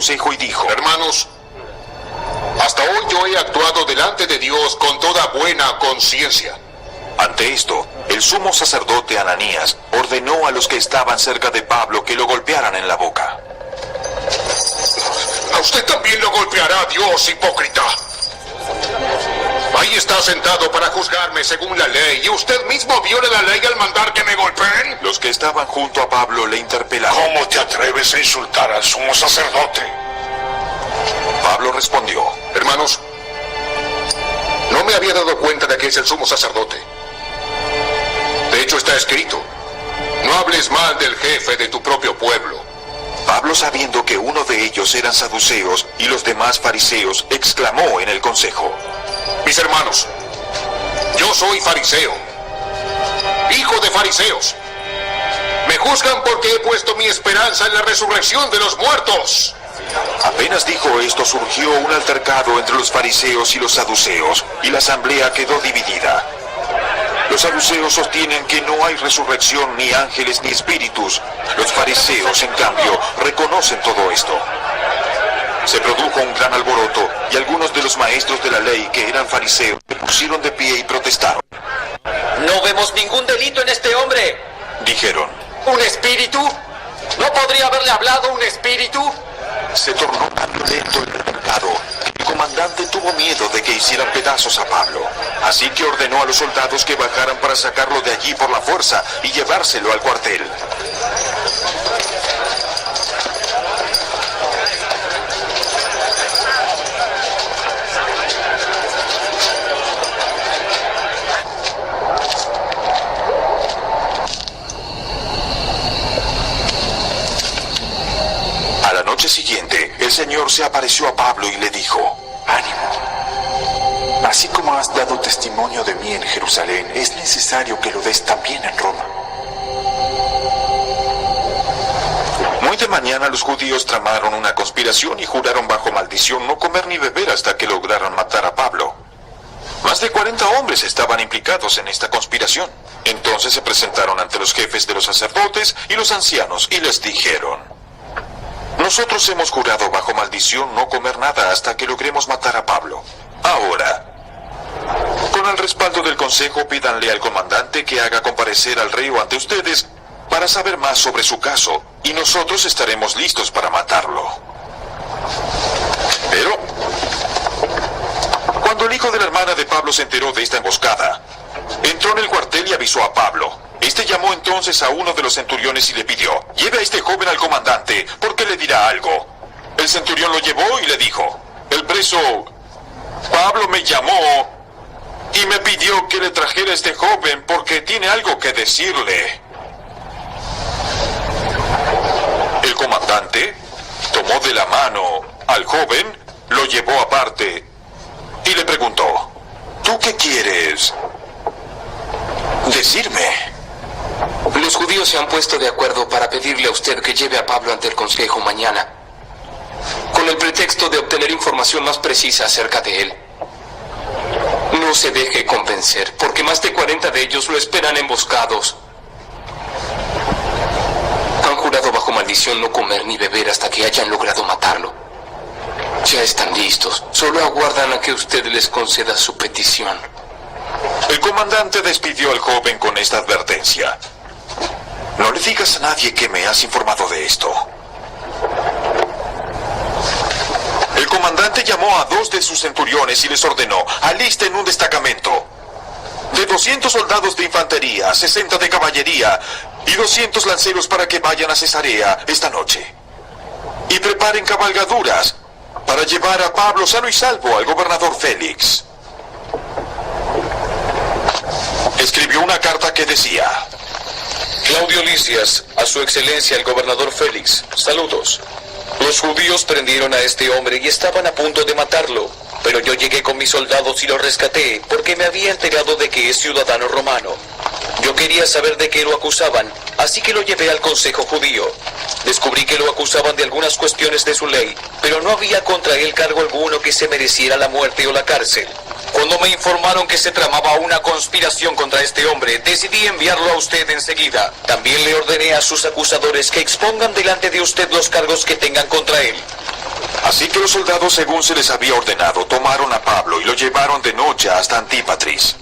consejo y dijo: Hermanos, hasta hoy yo he actuado delante de Dios con toda buena conciencia. Ante esto, el sumo sacerdote Ananías ordenó a los que estaban cerca de Pablo que lo golpearan en la boca. A usted también lo golpeará Dios, hipócrita. Ahí está sentado para juzgarme según la ley, y usted mismo viola la ley al mandar que me golpeen. Los que estaban junto a Pablo le interpelaron: ¿Cómo te atreves a insultar al sumo sacerdote? Pablo respondió: Hermanos, no me había dado cuenta de que es el sumo sacerdote. De hecho, está escrito: no hables mal del jefe de tu propio pueblo. Pablo, sabiendo que uno de ellos eran saduceos y los demás fariseos, exclamó en el consejo: Mis hermanos, yo soy fariseo, hijo de fariseos. Me juzgan porque he puesto mi esperanza en la resurrección de los muertos. Apenas dijo esto, surgió un altercado entre los fariseos y los saduceos, y la asamblea quedó dividida. Los saduceos sostienen que no hay resurrección, ni ángeles, ni espíritus. Los fariseos, en cambio, reconocen todo esto. Se produjo un gran alboroto, y algunos de los maestros de la ley, que eran fariseos, se pusieron de pie y protestaron. No vemos ningún delito en este hombre. Dijeron: ¿Un espíritu? ¿No podría haberle hablado un espíritu? Se tornó tan violento el altercado que el comandante tuvo miedo de que hicieran pedazos a Pablo. Así que ordenó a los soldados que bajaran para sacarlo de allí por la fuerza y llevárselo al cuartel. A la noche siguiente, el Señor se apareció a Pablo y le dijo: Ánimo. Así como has dado testimonio de mí en Jerusalén, es necesario que lo des también en Roma. Muy de mañana los judíos tramaron una conspiración y juraron bajo maldición no comer ni beber hasta que lograran matar a Pablo. Más de 40 hombres estaban implicados en esta conspiración. Entonces se presentaron ante los jefes de los sacerdotes y los ancianos y les dijeron: nosotros hemos jurado bajo maldición no comer nada hasta que logremos matar a Pablo. Ahora, con el respaldo del consejo, pídanle al comandante que haga comparecer al reo ante ustedes para saber más sobre su caso, y nosotros estaremos listos para matarlo. Pero, cuando el hijo de la hermana de Pablo se enteró de esta emboscada, entró en el cuartel y avisó a Pablo. Este llamó entonces a uno de los centuriones y le pidió: lleve a este joven al comandante, porque le dirá algo. El centurión lo llevó y le dijo: el preso Pablo me llamó y me pidió que le trajera a este joven porque tiene algo que decirle. El comandante tomó de la mano al joven, lo llevó aparte y le preguntó: ¿tú qué quieres decirme? Los judíos se han puesto de acuerdo para pedirle a usted que lleve a Pablo ante el consejo mañana, con el pretexto de obtener información más precisa acerca de él. No se deje convencer, porque más de 40 de ellos lo esperan emboscados. Han jurado bajo maldición no comer ni beber hasta que hayan logrado matarlo. Ya están listos, solo aguardan a que usted les conceda su petición. El comandante despidió al joven con esta advertencia: no le digas a nadie que me has informado de esto. El comandante llamó a 2 de sus centuriones y les ordenó: alisten un destacamento de 200 soldados de infantería, 60 de caballería y 200 lanceros para que vayan a Cesarea esta noche. Y preparen cabalgaduras para llevar a Pablo sano y salvo al gobernador Félix. Escribió una carta que decía: Claudio Lisias, a su excelencia el gobernador Félix, saludos. Los judíos prendieron a este hombre y estaban a punto de matarlo, pero yo llegué con mis soldados y lo rescaté porque me había enterado de que es ciudadano romano. Yo quería saber de qué lo acusaban, así que lo llevé al consejo judío. Descubrí que lo acusaban de algunas cuestiones de su ley, pero no había contra él cargo alguno que se mereciera la muerte o la cárcel. Cuando me informaron que se tramaba una conspiración contra este hombre, decidí enviarlo a usted enseguida. También le ordené a sus acusadores que expongan delante de usted los cargos que tengan contra él. Así que los soldados, según se les había ordenado, tomaron a Pablo y lo llevaron de noche hasta Antípatris.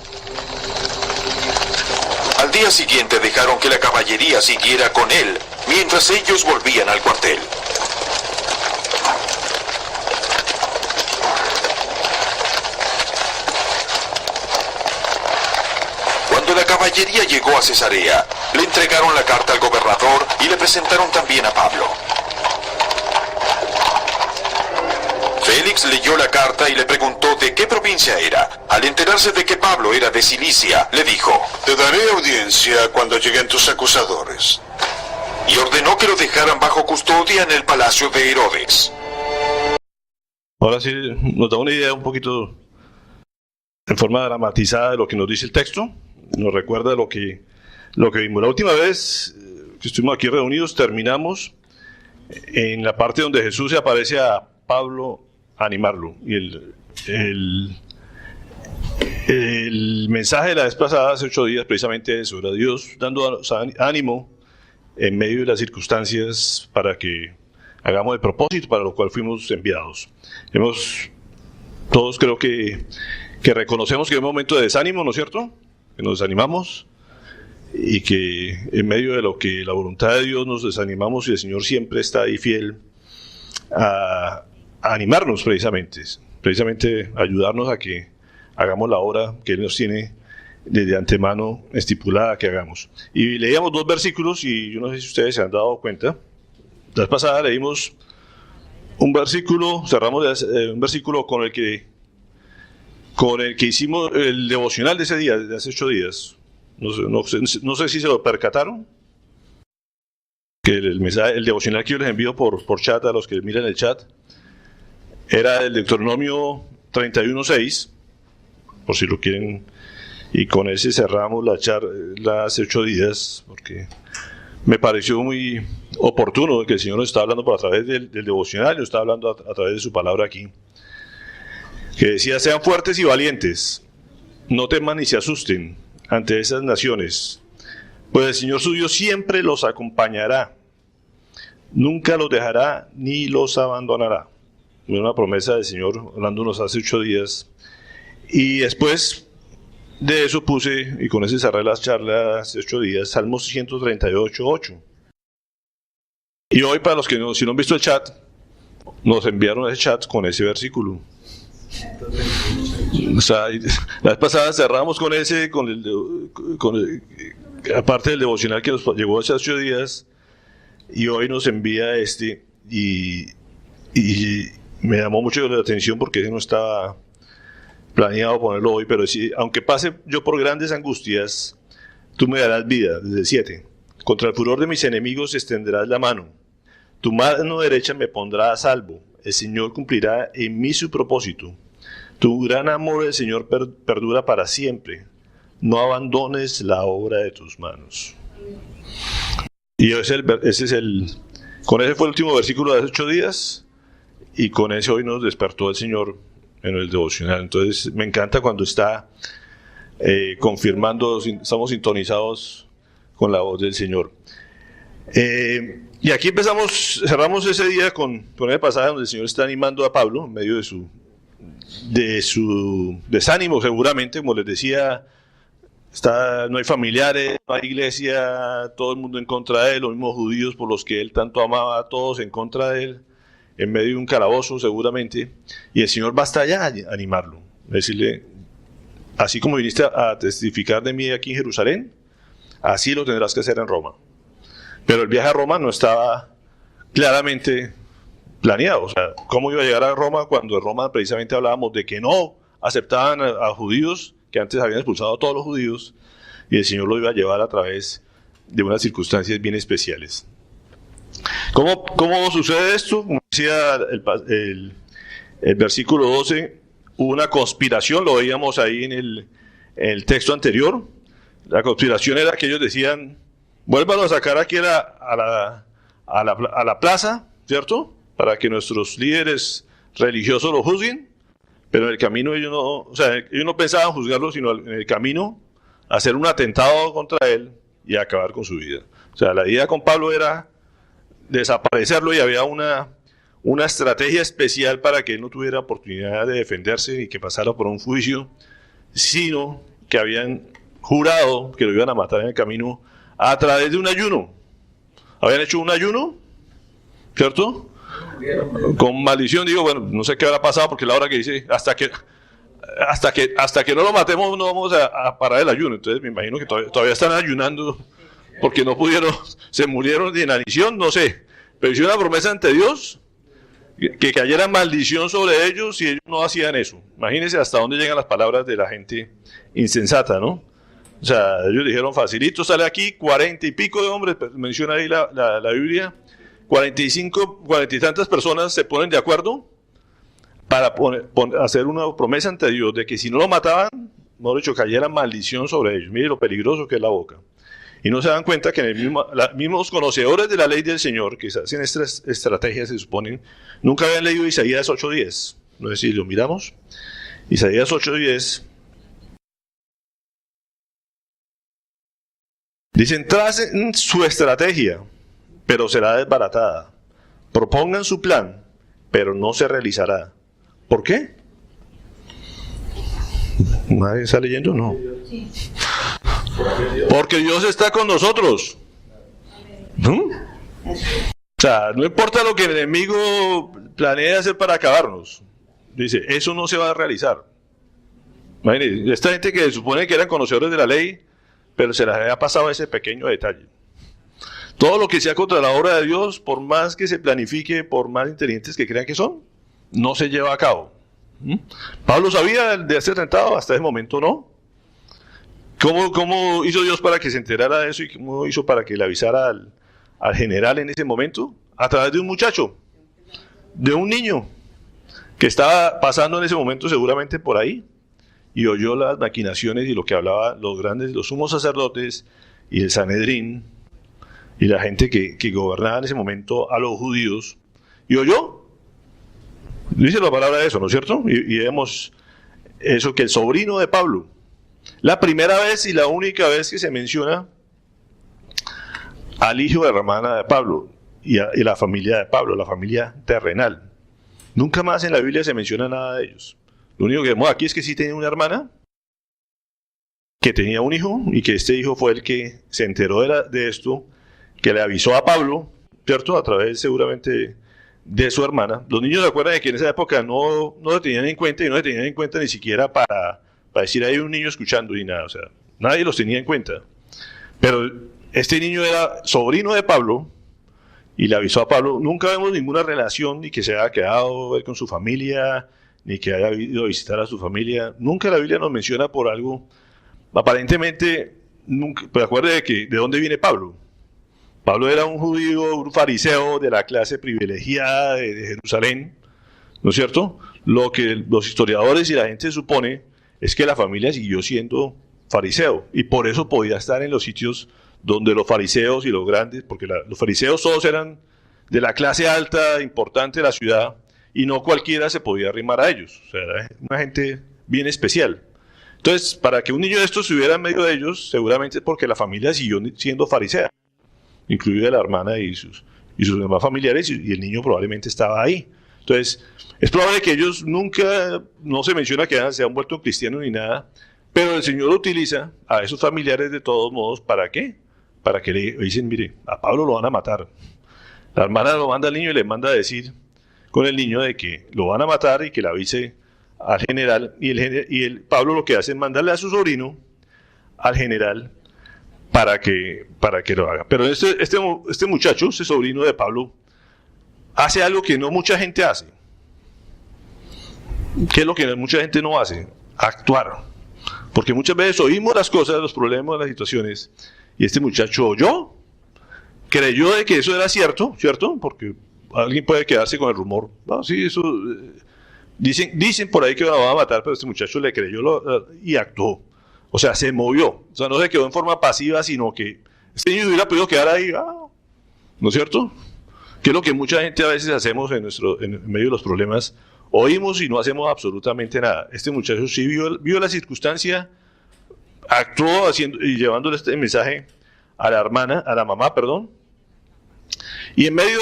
Al día siguiente dejaron que la caballería siguiera con él, mientras ellos volvían al cuartel. Cuando la caballería llegó a Cesarea, le entregaron la carta al gobernador y le presentaron también a Pablo. Félix leyó la carta y le preguntó de qué provincia era. Al enterarse de que Pablo era de Cilicia, le dijo: Te daré audiencia cuando lleguen tus acusadores. Y ordenó que lo dejaran bajo custodia en el palacio de Herodes. Ahora sí nos da una idea un poquito en forma dramatizada de lo que nos dice el texto. Nos recuerda lo que vimos. La última vez que estuvimos aquí reunidos terminamos en la parte donde Jesús se aparece a Pablo a animarlo. Y el mensaje de la vez pasada, hace 8 días, precisamente eso, era Dios dando ánimo en medio de las circunstancias para que hagamos el propósito para lo cual fuimos enviados. Todos creo que reconocemos que hay un momento de desánimo, ¿no es cierto? Que nos desanimamos y que en medio de lo que la voluntad de Dios nos desanimamos, y el Señor siempre está ahí fiel a animarnos precisamente ayudarnos a que hagamos la obra que Él nos tiene desde antemano estipulada que hagamos. Y leíamos 2 versículos y yo no sé si ustedes se han dado cuenta. La vez pasada leímos un versículo, cerramos un versículo con el que hicimos el devocional de ese día, de hace 8 días. No sé si se lo percataron, que el devocional que yo les envío por chat a los que miran el chat era el Deuteronomio 31:6, por si lo quieren, y con ese cerramos la charla hace 8 días, porque me pareció muy oportuno que el Señor nos está hablando a través del devocional, nos está hablando a través de su palabra aquí, que decía: sean fuertes y valientes, no teman ni se asusten ante esas naciones, pues el Señor su Dios siempre los acompañará, nunca los dejará ni los abandonará. Una promesa del Señor hablándonos hace 8 días. Y después de eso puse, y con ese cerré las charlas hace 8 días, Salmos 138:8. Y hoy, para los que si no han visto el chat, nos enviaron ese chat con ese versículo. O sea, la vez pasada cerramos con ese, aparte del devocional que nos llegó hace 8 días, y hoy nos envía este, y me llamó mucho la atención porque no estaba planeado ponerlo hoy, pero sí, aunque pase yo por grandes angustias, tú me darás vida. Desde 7. Contra el furor de mis enemigos extenderás la mano. Tu mano derecha me pondrá a salvo. El Señor cumplirá en mí su propósito. Tu gran amor del Señor perdura para siempre. No abandones la obra de tus manos. Y con ese fue el último versículo de hace 8 días. Y con ese hoy nos despertó el Señor en el devocional. Entonces me encanta cuando está confirmando, estamos sintonizados con la voz del Señor. Y aquí cerramos ese día con el pasaje donde el Señor está animando a Pablo en medio de su desánimo, seguramente, como les decía. No hay familiares, no hay iglesia, todo el mundo en contra de él, los mismos judíos por los que él tanto amaba, todos en contra de él, en medio de un calabozo seguramente, y el Señor va hasta allá a animarlo, decirle: así como viniste a testificar de mí aquí en Jerusalén, así lo tendrás que hacer en Roma. Pero el viaje a Roma no estaba claramente planeado. O sea, ¿cómo iba a llegar a Roma cuando en Roma precisamente hablábamos de que no aceptaban a judíos, que antes habían expulsado a todos los judíos, y el Señor lo iba a llevar a través de unas circunstancias bien especiales? ¿Cómo sucede esto? Como decía el versículo 12, hubo una conspiración, lo veíamos ahí en el texto anterior. La conspiración era que ellos decían: vuélvanlo a sacar aquí a la plaza, ¿cierto? Para que nuestros líderes religiosos lo juzguen. Pero en el camino ellos no pensaban juzgarlo, sino en el camino hacer un atentado contra él y acabar con su vida. O sea, la idea con Pablo era desaparecerlo, y había una una estrategia especial para que él no tuviera oportunidad de defenderse y que pasara por un juicio, sino que habían jurado que lo iban a matar en el camino a través de un ayuno. Habían hecho un ayuno, ¿cierto? Con maldición, digo, bueno, no sé qué habrá pasado, porque la hora que dice, hasta que no lo matemos no vamos a parar el ayuno. Entonces me imagino que todavía están ayunando porque no pudieron, se murieron de inanición, no sé. Pero hicieron una promesa ante Dios que cayera maldición sobre ellos si ellos no hacían eso. Imagínense hasta dónde llegan las palabras de la gente insensata, ¿no? O sea, ellos dijeron, facilito, sale aquí, 40 y pico de hombres, menciona ahí la Biblia, 40 y tantas personas se ponen de acuerdo para hacer una promesa ante Dios de que si no lo mataban, mejor dicho, cayera maldición sobre ellos. Mire lo peligroso que es la boca. Y no se dan cuenta que los mismos conocedores de la ley del Señor, que hacen estas estrategias, se suponen, nunca habían leído Isaías 8:10. No sé si lo miramos. Isaías 8:10. Dicen, tracen su estrategia, pero será desbaratada. Propongan su plan, pero no se realizará. ¿Por qué? ¿Nadie está leyendo? No. Porque Dios está con nosotros. ¿No? O sea, no importa lo que el enemigo planea hacer para acabarnos. Dice, eso no se va a realizar. Imagínense, esta gente que se supone que eran conocedores de la ley, pero se les había pasado ese pequeño detalle. Todo lo que sea contra la obra de Dios, por más que se planifique, por más inteligentes que crean que son, no se lleva a cabo. Pablo sabía de ese atentado, hasta ese momento no. ¿Cómo hizo Dios para que se enterara de eso y cómo hizo para que le avisara al general en ese momento? A través de un muchacho, de un niño que estaba pasando en ese momento seguramente por ahí y oyó las maquinaciones y lo que hablaban los sumos sacerdotes y el Sanedrín y la gente que gobernaba en ese momento a los judíos, y oyó. Dice la palabra de eso, ¿no es cierto? Y vemos eso, que el sobrino de Pablo, la primera vez y la única vez que se menciona al hijo de la hermana de Pablo y la familia de Pablo, la familia terrenal. Nunca más en la Biblia se menciona nada de ellos. Lo único que vemos aquí es que sí tenía una hermana, que tenía un hijo, y que este hijo fue el que se enteró de esto, que le avisó a Pablo, ¿cierto? A través seguramente de su hermana. Los niños se acuerdan de que en esa época no lo tenían en cuenta, y no se tenían en cuenta ni siquiera para decir hay un niño escuchando y nada, o sea, nadie los tenía en cuenta. Pero este niño era sobrino de Pablo y le avisó a Pablo. Nunca vemos ninguna relación, ni que se haya quedado él con su familia, ni que haya ido a visitar a su familia. Nunca la Biblia nos menciona por algo. Aparentemente, nunca, pues acuerde de dónde viene Pablo. Pablo era un judío, un fariseo de la clase privilegiada de Jerusalén, ¿no es cierto? Lo que los historiadores y la gente supone es que la familia siguió siendo fariseo, y por eso podía estar en los sitios donde los fariseos y los grandes, porque los fariseos todos eran de la clase alta, importante de la ciudad, y no cualquiera se podía arrimar a ellos. O sea, era una gente bien especial. Entonces, para que un niño de estos estuviera en medio de ellos, seguramente es porque la familia siguió siendo farisea, incluida la hermana y sus demás familiares, y el niño probablemente estaba ahí. Entonces, es probable que ellos nunca, no se menciona que se han vuelto cristianos ni nada, pero el Señor utiliza a esos familiares de todos modos, ¿para qué? Para que le dicen, mire, a Pablo lo van a matar. La hermana lo manda al niño y le manda a decir con el niño de que lo van a matar y que le avise al general, y Pablo lo que hace es mandarle a su sobrino al general para que lo haga. Pero este muchacho, este sobrino de Pablo, hace algo que no mucha gente hace. ¿Qué es lo que mucha gente no hace? Actuar. Porque muchas veces oímos las cosas, los problemas, las situaciones, y este muchacho oyó, creyó de que eso era cierto, porque alguien puede quedarse con el rumor. Ah, sí, eso dicen por ahí que lo van a matar, pero este muchacho le creyó y actuó. O sea, se movió. O sea, no se quedó en forma pasiva, sino que este niño hubiera podido quedar ahí, ¿no es cierto? Que es lo que mucha gente a veces hacemos en medio de los problemas. Oímos y no hacemos absolutamente nada. Este muchacho sí vio la circunstancia, actuó y llevándole este mensaje a la mamá, Y en medio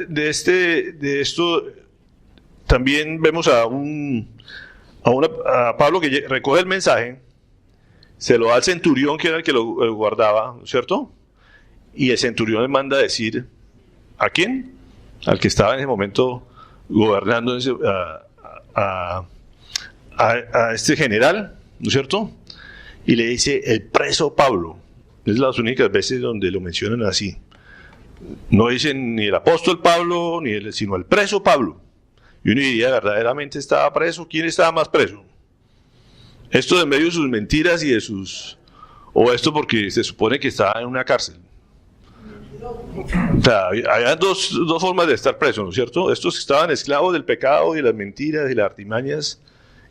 de esto también vemos a Pablo que recoge el mensaje, se lo da al centurión que era el que lo guardaba, ¿cierto? Y el centurión le manda a decir, ¿a quién? Al que estaba en ese momento gobernando a este general, ¿no es cierto? Y le dice, el preso Pablo. Es las únicas veces donde lo mencionan así. No dicen ni el apóstol Pablo, sino el preso Pablo. Y uno diría, ¿verdaderamente estaba preso? ¿Quién estaba más preso? Esto de medio de sus mentiras y o esto porque se supone que estaba en una cárcel. O sea, había dos formas de estar preso, ¿no es cierto? Estos que estaban esclavos del pecado y las mentiras y las artimañas,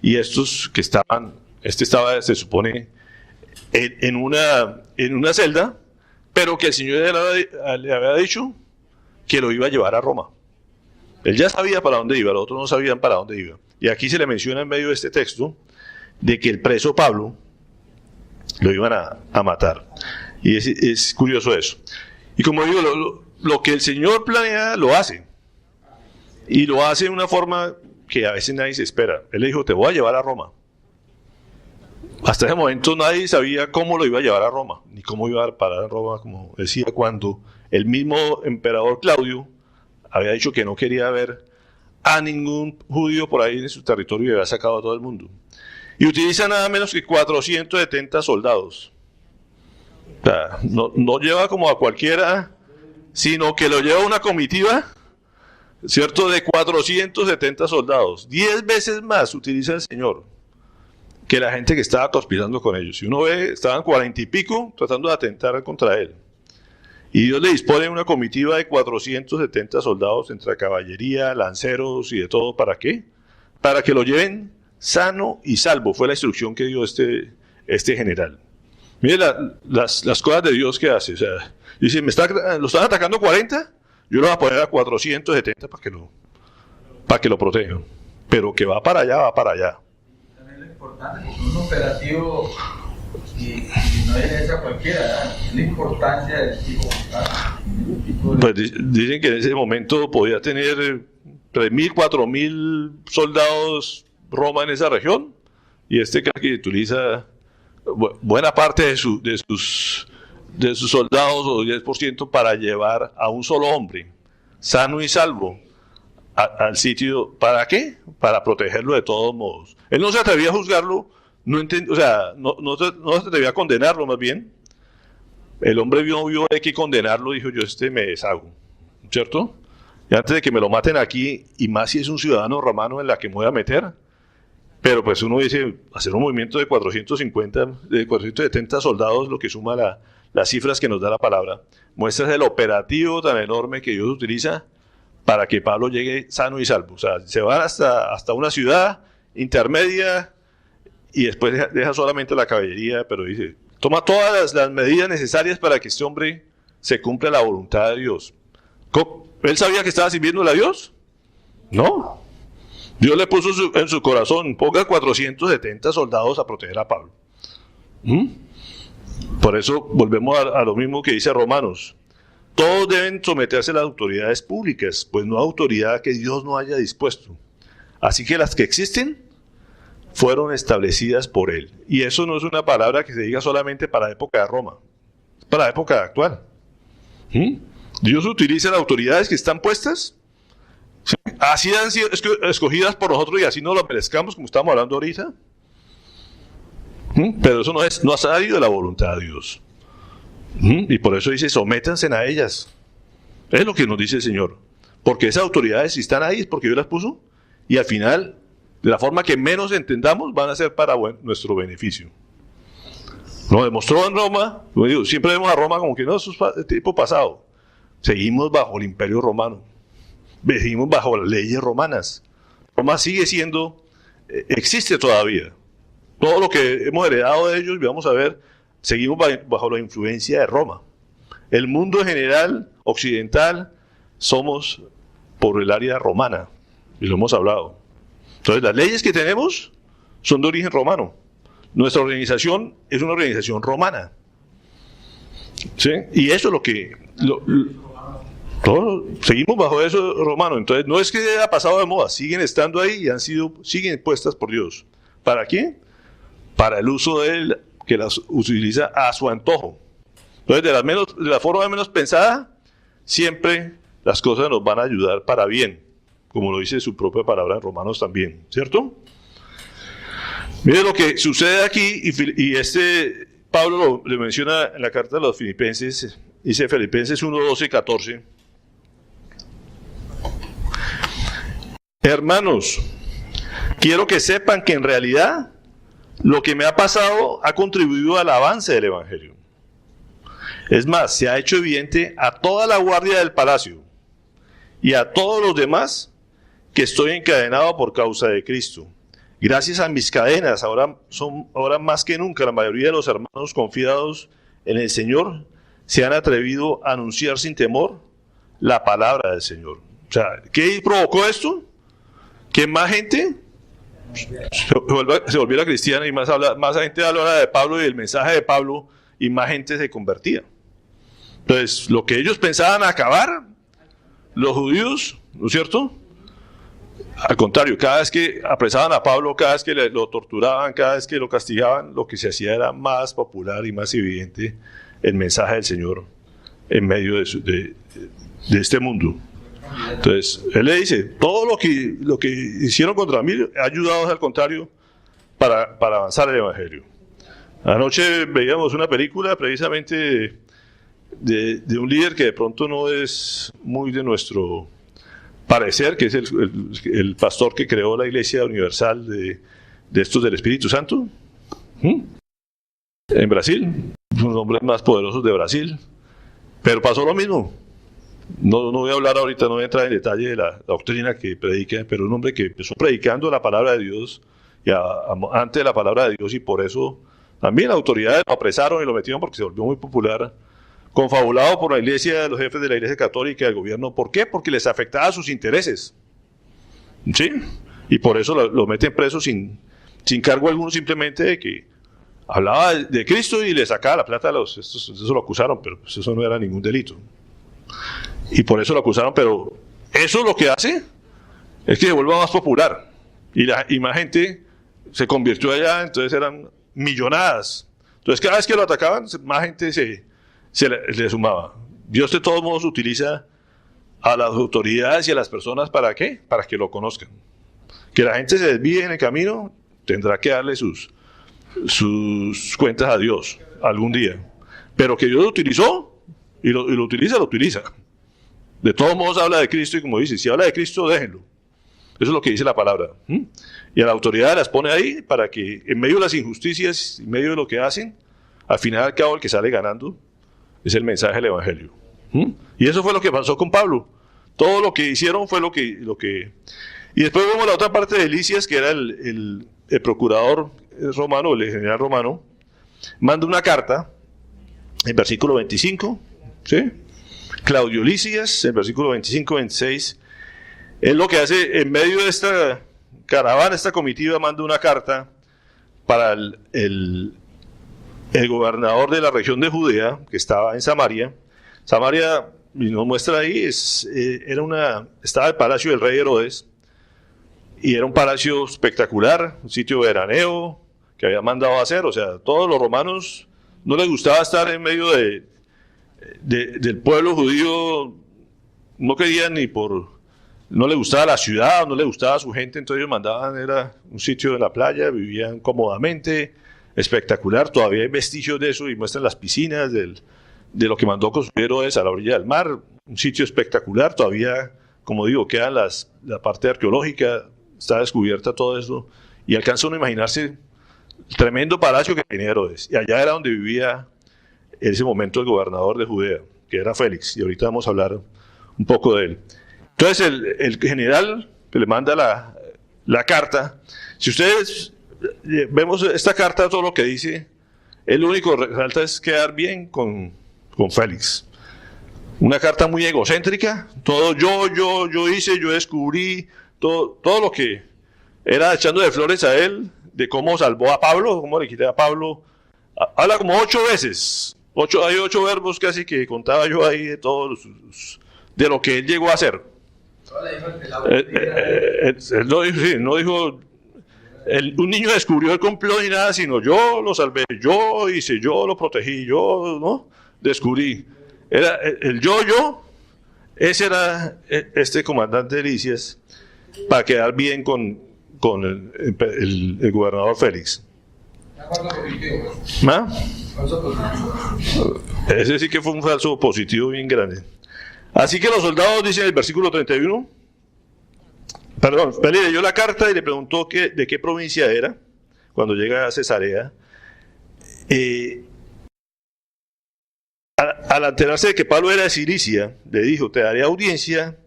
y estos que estaba, se supone, en una celda, pero que el Señor le había dicho que lo iba a llevar a Roma. Él ya sabía para dónde iba, los otros no sabían para dónde iba. Y aquí se le menciona en medio de este texto de que el preso Pablo lo iban a matar. Y es curioso eso. Y como digo, lo que el Señor planea, lo hace. Y lo hace de una forma que a veces nadie se espera. Él le dijo, te voy a llevar a Roma. Hasta ese momento nadie sabía cómo lo iba a llevar a Roma, ni cómo iba a parar a Roma, como decía, cuando el mismo emperador Claudio había dicho que no quería ver a ningún judío por ahí en su territorio y había sacado a todo el mundo. Y utiliza nada menos que 470 soldados. O sea, no lleva como a cualquiera, sino que lo lleva una comitiva, ¿cierto?, de 470 soldados. 10 veces más utiliza el Señor que la gente que estaba conspirando con ellos. Si uno ve, estaban 40 y pico tratando de atentar contra él. Y Dios le dispone una comitiva de 470 soldados entre caballería, lanceros y de todo. ¿Para qué? Para que lo lleven sano y salvo. Fue la instrucción que dio este general. Mire las cosas de Dios que hace. O sea, dice, lo están atacando 40, yo lo voy a poner a 470 para que lo protejan. Pero que va para allá, va para allá. También lo importante, un operativo y no es esa cualquiera, la importancia del tipo. Pues dicen que en ese momento podía tener 3.000, 4.000 soldados Roma en esa región, y que utiliza buena parte de sus soldados, o 10%, para llevar a un solo hombre, sano y salvo, al sitio. ¿Para qué? Para protegerlo de todos modos. Él no se atrevía a juzgarlo, no se atrevía a condenarlo, más bien. El hombre vio de que condenarlo, dijo, yo me deshago, ¿cierto? Y antes de que me lo maten aquí, y más si es un ciudadano romano en la que me voy a meter. Pero pues uno dice, hacer un movimiento de 470 soldados, lo que suma las cifras que nos da la palabra, muestra el operativo tan enorme que Dios utiliza para que Pablo llegue sano y salvo. O sea, se va hasta una ciudad intermedia y después deja solamente la caballería, pero dice, toma todas las medidas necesarias para que este hombre se cumpla la voluntad de Dios. ¿Él sabía que estaba sirviéndole a Dios? No. Dios le puso en su corazón, ponga 470 soldados a proteger a Pablo. Por eso volvemos a lo mismo que dice Romanos. Todos deben someterse a las autoridades públicas, pues no hay autoridad que Dios no haya dispuesto. Así que las que existen fueron establecidas por Él. Y eso no es una palabra que se diga solamente para la época de Roma, es para la época actual. Dios utiliza las autoridades que están puestas. Así han sido escogidas por nosotros y así no lo merezcamos, como estamos hablando ahorita. Pero eso no ha salido de la voluntad de Dios. Y por eso dice, sométanse a ellas. Es lo que nos dice el Señor. Porque esas autoridades, si están ahí, es porque Dios las puso. Y al final, de la forma que menos entendamos, van a ser para nuestro beneficio. Lo demostró en Roma. Siempre vemos a Roma como que no, eso es tiempo pasado. Seguimos bajo el Imperio Romano. Vivimos bajo las leyes romanas. Roma sigue siendo, existe todavía. Todo lo que hemos heredado de ellos, vamos a ver, seguimos bajo la influencia de Roma. El mundo en general, occidental, somos por el área romana, y lo hemos hablado. Entonces, las leyes que tenemos son de origen romano. Nuestra organización es una organización romana. ¿Sí? Y eso es lo que... Todos seguimos bajo eso, Romano. Entonces, no es que haya pasado de moda, siguen estando ahí y siguen puestas por Dios. ¿Para qué? Para el uso de él, que las utiliza a su antojo. Entonces, de la forma menos pensada, siempre las cosas nos van a ayudar para bien, como lo dice su propia palabra en Romanos también, ¿cierto? Mire lo que sucede aquí, y Pablo le menciona en la carta de los Filipenses, dice Filipenses 1, 12 y 14. Hermanos, quiero que sepan que en realidad lo que me ha pasado ha contribuido al avance del Evangelio. Es más, se ha hecho evidente a toda la guardia del palacio y a todos los demás que estoy encadenado por causa de Cristo. Gracias a mis cadenas, ahora más que nunca, la mayoría de los hermanos confiados en el Señor se han atrevido a anunciar sin temor la palabra del Señor. O sea, ¿qué provocó esto? Que más gente se volviera cristiana y más gente hablaba de Pablo y del mensaje de Pablo y más gente se convertía. Entonces, lo que ellos pensaban acabar, los judíos, ¿no es cierto? Al contrario, cada vez que apresaban a Pablo, cada vez que lo torturaban, cada vez que lo castigaban, lo que se hacía era más popular y más evidente el mensaje del Señor en medio de este mundo. Entonces, él le dice, todo lo que hicieron contra mí ha ayudado, al contrario, para avanzar el Evangelio. Anoche veíamos una película precisamente de un líder que de pronto no es muy de nuestro parecer, que es el pastor que creó la Iglesia Universal de estos del Espíritu Santo, en Brasil, uno de los hombres más poderosos de Brasil, pero pasó lo mismo. No voy a hablar ahorita, no voy a entrar en detalle de la doctrina que predica, pero un hombre que empezó predicando la palabra de Dios antes de la palabra de Dios, y por eso también las autoridades lo apresaron y lo metieron porque se volvió muy popular, confabulado por la iglesia, los jefes de la iglesia católica, del gobierno. ¿Por qué? Porque les afectaba sus intereses, ¿sí? Y por eso lo meten preso sin cargo alguno, simplemente de que hablaba de Cristo y le sacaba la plata a eso lo acusaron, pero pues eso no era ningún delito. Y por eso lo acusaron, pero eso lo que hace es que se vuelva más popular. Y más gente se convirtió allá, entonces eran millonadas. Entonces cada vez que lo atacaban, más gente le sumaba. Dios de todos modos utiliza a las autoridades y a las personas, ¿para qué? Para que lo conozcan. Que la gente se desvíe en el camino, tendrá que darle sus cuentas a Dios algún día. Pero que Dios lo utilizó y lo utiliza. De todos modos habla de Cristo, y como dice, si habla de Cristo, déjenlo. Eso es lo que dice la palabra. Y a la autoridad las pone ahí para que en medio de las injusticias, en medio de lo que hacen, al final y al cabo el que sale ganando es el mensaje del Evangelio. Y eso fue lo que pasó con Pablo. Todo lo que hicieron fue lo que... Y después vemos la otra parte de Lisias, que era el procurador romano, el general romano, manda una carta, en versículo 25, ¿sí? Claudio Lisias, en versículo 25-26, él lo que hace, en medio de esta caravana, esta comitiva, manda una carta para el gobernador de la región de Judea, que estaba en Samaria. Samaria, y nos muestra ahí, estaba el palacio del rey Herodes, y era un palacio espectacular, un sitio veraneo que había mandado a hacer. O sea, todos los romanos no les gustaba estar en medio del pueblo judío, no querían no les gustaba la ciudad, no les gustaba su gente, entonces ellos mandaban, era un sitio en la playa, vivían cómodamente, espectacular. Todavía hay vestigios de eso y muestran las piscinas de lo que mandó construir Herodes a la orilla del mar, un sitio espectacular. Todavía, como digo, queda la parte arqueológica, está descubierta todo eso, y alcanza uno a imaginarse el tremendo palacio que tenía Herodes, y allá era donde vivía en ese momento el gobernador de Judea, que era Félix, y ahorita vamos a hablar un poco de él. Entonces el general que le manda la carta, si ustedes vemos esta carta, todo lo que dice, lo único que resalta es quedar bien con Félix. Una carta muy egocéntrica, todo yo hice, yo descubrí, todo lo que era echando de flores a él, de cómo salvó a Pablo, cómo le quité a Pablo. Habla como 8 veces, hay 8 verbos casi que contaba yo ahí de todos de lo que él llegó a hacer. Él no dijo, un niño descubrió el complot ni nada, sino yo lo salvé, yo hice, yo lo protegí, yo no descubrí. Era el yo, ese era este comandante Delicias, para quedar bien con el gobernador Félix. ¿Ah? Ese sí que fue un falso positivo bien grande. Así que los soldados dicen en el versículo 31, perdón, le leyó la carta y le preguntó de qué provincia era, cuando llega a Cesarea. Al enterarse de que Pablo era de Cilicia, le dijo, te daré audiencia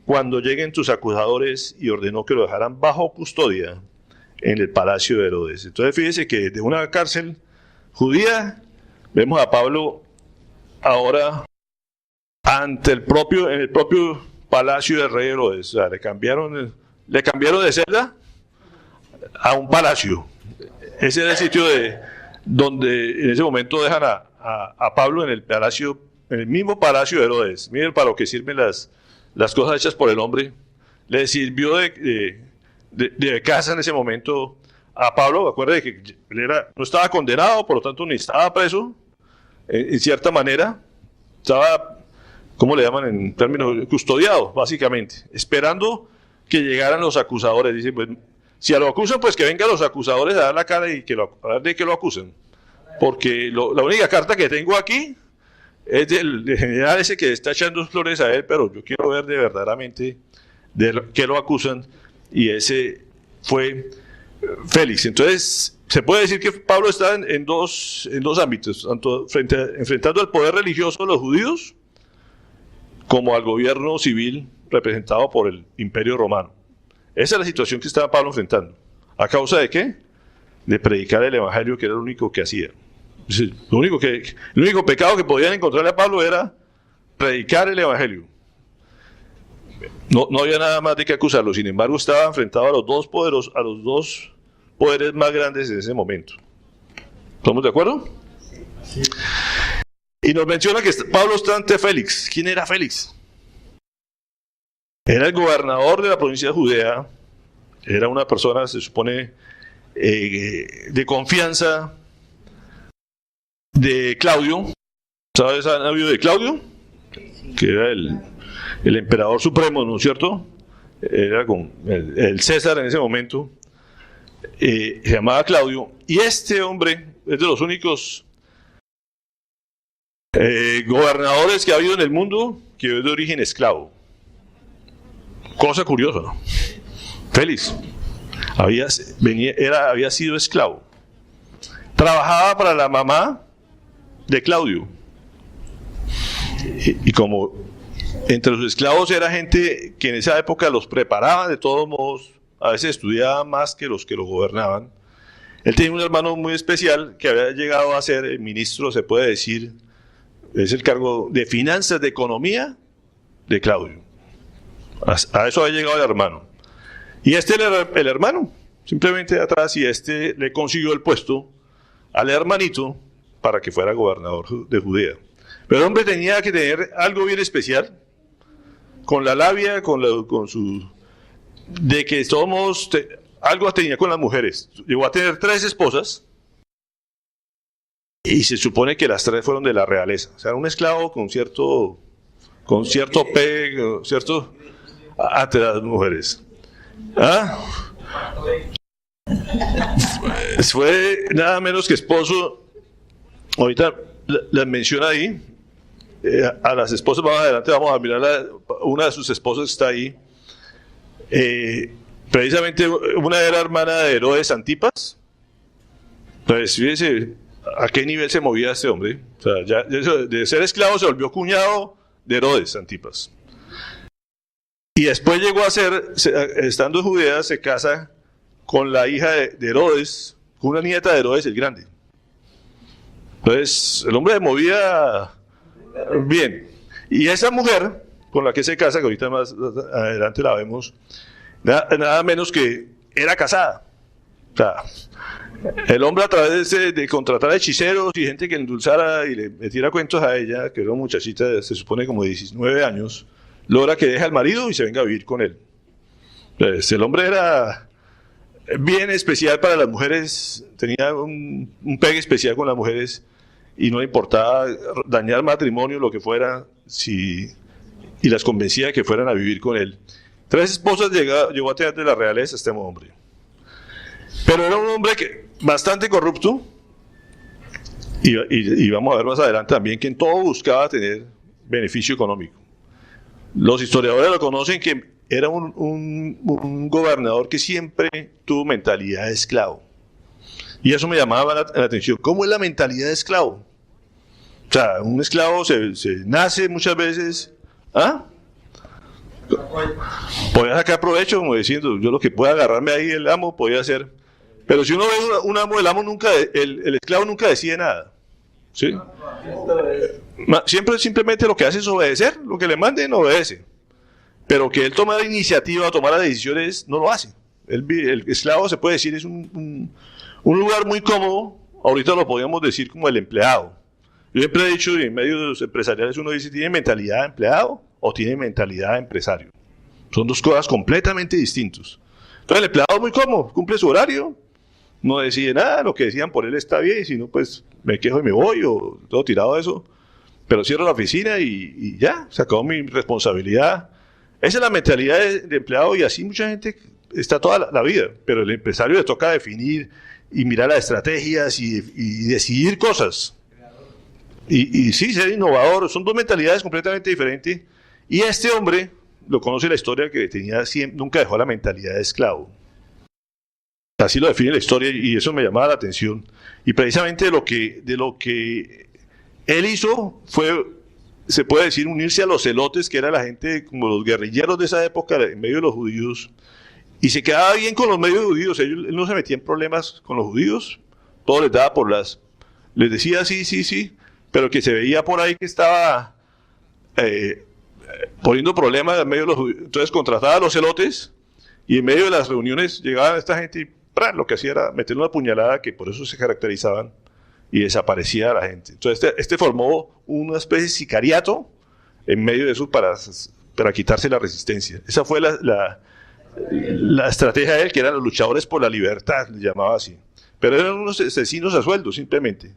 cuando lleguen tus acusadores, y ordenó que lo dejaran bajo custodia en el palacio de Herodes. Entonces fíjese que de una cárcel judía vemos a Pablo ahora en el propio palacio del rey Herodes. O sea, le cambiaron de celda a un palacio. Ese era el sitio donde en ese momento dejan a Pablo en el mismo palacio de Herodes. Miren para lo que sirven las cosas hechas por el hombre. Le sirvió de casa en ese momento a Pablo. Acuérdense que él no estaba condenado, por lo tanto ni estaba preso, en cierta manera. Estaba, ¿cómo le llaman en términos? Custodiado, básicamente, esperando que llegaran los acusadores. Dice, pues, si a lo acusan, pues que vengan los acusadores a dar la cara y a ver de qué lo acusan. Porque la única carta que tengo aquí es del general ese que está echando flores a él, pero yo quiero ver de verdaderamente de qué lo acusan, y ese fue Félix. Entonces, se puede decir que Pablo está en dos ámbitos, tanto enfrentando al poder religioso de los judíos, como al gobierno civil representado por el Imperio Romano. Esa es la situación que estaba Pablo enfrentando. ¿A causa de qué? De predicar el Evangelio, que era lo único que hacía. El único pecado que podían encontrarle a Pablo era predicar el Evangelio. No había nada más de qué acusarlo. Sin embargo, estaba enfrentado a los dos poderes más grandes en ese momento. ¿Estamos de acuerdo? Sí. Y nos menciona que Pablo está ante Félix. ¿Quién era Félix? Era el gobernador de la provincia de Judea. Era una persona, se supone, de confianza de Claudio. ¿Sabes el navío de Claudio? Que era el emperador supremo, ¿no es cierto? Era con el César en ese momento. Se llamaba Claudio. Y este hombre es de los únicos gobernadores que ha habido en el mundo que es de origen esclavo. Cosa curiosa, ¿no? Félix había sido esclavo. Trabajaba para la mamá de Claudio. Y como entre los esclavos era gente que en esa época los preparaban de todos modos, a veces estudiaban más que los gobernaban. Él tenía un hermano muy especial que había llegado a ser ministro, se puede decir, es el cargo de finanzas, de economía de Claudio. A eso había llegado el hermano. Y este era el hermano, simplemente atrás, y este le consiguió el puesto al hermanito para que fuera gobernador de Judea. Pero el hombre tenía que tener algo bien especial, con la labia, de que de todos modos algo tenía con las mujeres. Llegó a tener 3 esposas, y se supone que las 3 fueron de la realeza. O sea, un esclavo con cierto pego, ¿cierto? Ante las mujeres. Fue nada menos que esposo. Ahorita las menciona ahí. A las esposas más adelante vamos a mirar una de sus esposas está ahí. Precisamente una era hermana de Herodes Antipas. Entonces fíjese a qué nivel se movía este hombre. O sea, ya de ser esclavo se volvió cuñado de Herodes Antipas. Y después llegó a ser, estando en Judea, se casa con la hija de Herodes, con una nieta de Herodes el Grande. Entonces el hombre se movía bien. Y esa mujer con la que se casa, que ahorita más adelante la vemos, nada menos que era casada. O sea, el hombre, a través de contratar hechiceros y gente que endulzara y le metiera cuentos a ella, que era una muchachita, se supone como de 19 años, logra que deje al marido y se venga a vivir con él. Pues el hombre era bien especial para las mujeres, tenía un pegue especial con las mujeres y no le importaba dañar matrimonio, lo que fuera, y las convencía de que fueran a vivir con él. 3 esposas llegó a tener de la realeza este hombre. Pero era un hombre bastante corrupto, y vamos a ver más adelante también que en todo buscaba tener beneficio económico. Los historiadores lo conocen que era un gobernador que siempre tuvo mentalidad de esclavo. Y eso me llamaba la atención. ¿Cómo es la mentalidad de esclavo? O sea, un esclavo se nace muchas veces... ¿Ah? Podía sacar provecho, como diciendo, yo lo que pueda agarrarme ahí el amo, podía hacer. Pero si uno ve un amo, el amo nunca, el esclavo nunca decide nada. ¿Sí? Siempre simplemente lo que hace es obedecer, lo que le manden obedece. Pero que él tome la iniciativa o tomar las decisiones, no lo hace. El esclavo, se puede decir, es un lugar muy cómodo, ahorita lo podríamos decir como el empleado. Yo siempre he dicho, en medios empresariales uno dice, ¿tiene mentalidad de empleado o tiene mentalidad de empresario? Son 2 cosas completamente distintas. Entonces el empleado es muy cómodo, cumple su horario, no decide nada, lo que decían por él está bien, si no pues me quejo y me voy, o todo tirado de eso, pero cierro la oficina y ya, se acabó mi responsabilidad. Esa es la mentalidad de empleado y así mucha gente está toda la vida, pero el empresario le toca definir y mirar las estrategias y decidir cosas. Y sí, ser innovador, son 2 mentalidades completamente diferentes. Y este hombre, lo conoce la historia, que nunca dejó la mentalidad de esclavo. Así lo define la historia y eso me llamaba la atención. Y precisamente de lo que él hizo fue, se puede decir, unirse a los celotes, que era la gente como los guerrilleros de esa época en medio de los judíos. Y se quedaba bien con los medios judíos. Él no se metía en problemas con los judíos. Todo les daba les decía sí. Pero que se veía por ahí que estaba poniendo problemas en medio de los judíos. Entonces contrataba a los celotes y en medio de las reuniones llegaban esta gente y lo que hacía era meterle una puñalada, que por eso se caracterizaban, y desaparecía la gente. Entonces este formó una especie de sicariato en medio de eso para quitarse la resistencia. Esa fue la estrategia de él, que eran los luchadores por la libertad, le llamaba así. Pero eran unos asesinos a sueldo, simplemente.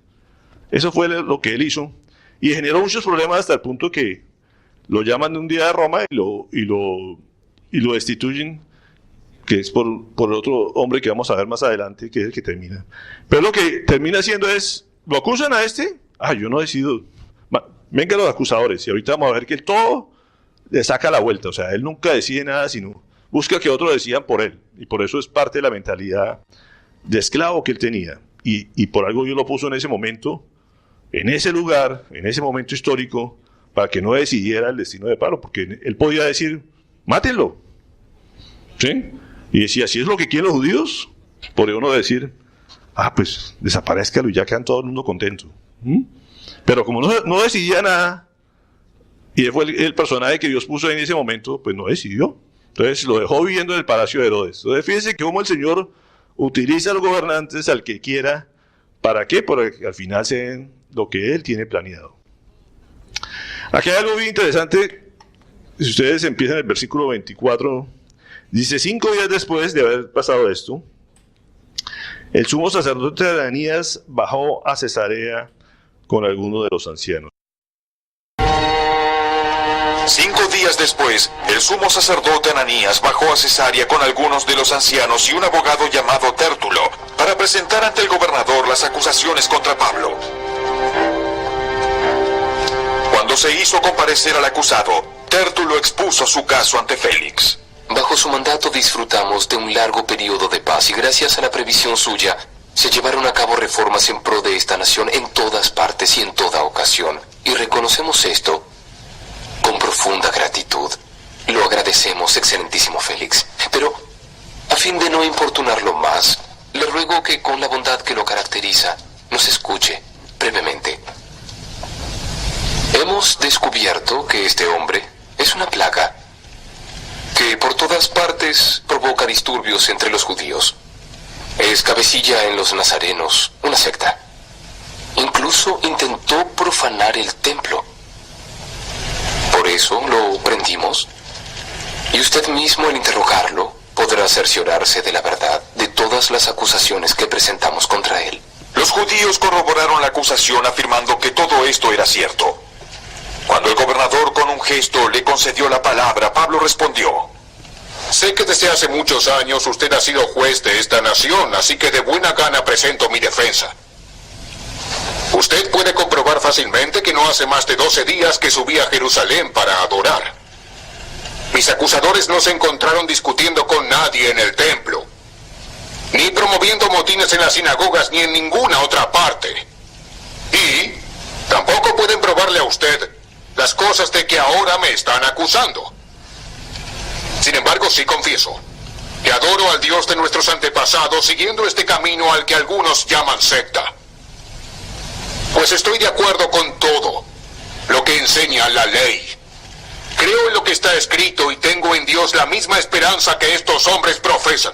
Eso fue lo que él hizo y generó muchos problemas hasta el punto que lo llaman un día de Roma y lo destituyen, que es por otro hombre que vamos a ver más adelante, que es el que termina. Pero lo que termina haciendo es, lo acusan a yo no he sido, vengan los acusadores, y ahorita vamos a ver que todo le saca la vuelta. O sea, él nunca decide nada, sino busca que otros decidan por él, y por eso es parte de la mentalidad de esclavo que él tenía, y por algo Dios lo puso en ese momento, en ese lugar, en ese momento histórico, para que no decidiera el destino de Pablo, porque él podía decir, mátenlo, ¿sí? Y decía, si es lo que quieren los judíos, podría uno decir, pues desaparezcalo y ya quedan todo el mundo contento. Pero como no decidía nada, y él fue el personaje que Dios puso en ese momento, pues no decidió. Entonces lo dejó viviendo en el palacio de Herodes. Entonces fíjense que como el Señor utiliza a los gobernantes al que quiera. ¿Para qué? Para que al final se den lo que Él tiene planeado. Aquí hay algo bien interesante. Si ustedes empiezan el versículo 24, dice, 5 días después de haber pasado esto, el sumo sacerdote Ananías bajó a Cesarea con algunos de los ancianos. 5 días después, el sumo sacerdote Ananías bajó a Cesarea con algunos de los ancianos y un abogado llamado Tértulo para presentar ante el gobernador las acusaciones contra Pablo. Cuando se hizo comparecer al acusado, Tértulo expuso su caso ante Félix. Bajo su mandato disfrutamos de un largo periodo de paz y gracias a la previsión suya se llevaron a cabo reformas en pro de esta nación en todas partes y en toda ocasión. Y reconocemos esto con profunda gratitud. Lo agradecemos, excelentísimo Félix. Pero, a fin de no importunarlo más, le ruego que con la bondad que lo caracteriza, nos escuche brevemente. Hemos descubierto que este hombre es una plaga que por todas partes provoca disturbios entre los judíos. Es cabecilla en los nazarenos, una secta. Incluso intentó profanar el templo. Por eso lo prendimos. Y usted mismo, al interrogarlo, podrá cerciorarse de la verdad de todas las acusaciones que presentamos contra él. Los judíos corroboraron la acusación afirmando que todo esto era cierto. Cuando el gobernador con un gesto le concedió la palabra, Pablo respondió: Sé que desde hace muchos años usted ha sido juez de esta nación, así que de buena gana presento mi defensa. Usted puede comprobar fácilmente que no hace más de 12 días que subí a Jerusalén para adorar. Mis acusadores no se encontraron discutiendo con nadie en el templo, ni promoviendo motines en las sinagogas ni en ninguna otra parte. Y tampoco pueden probarle a usted las cosas de que ahora me están acusando. Sin embargo, sí confieso que adoro al Dios de nuestros antepasados siguiendo este camino al que algunos llaman secta. Pues estoy de acuerdo con todo lo que enseña la ley. Creo en lo que está escrito y tengo en Dios la misma esperanza que estos hombres profesan,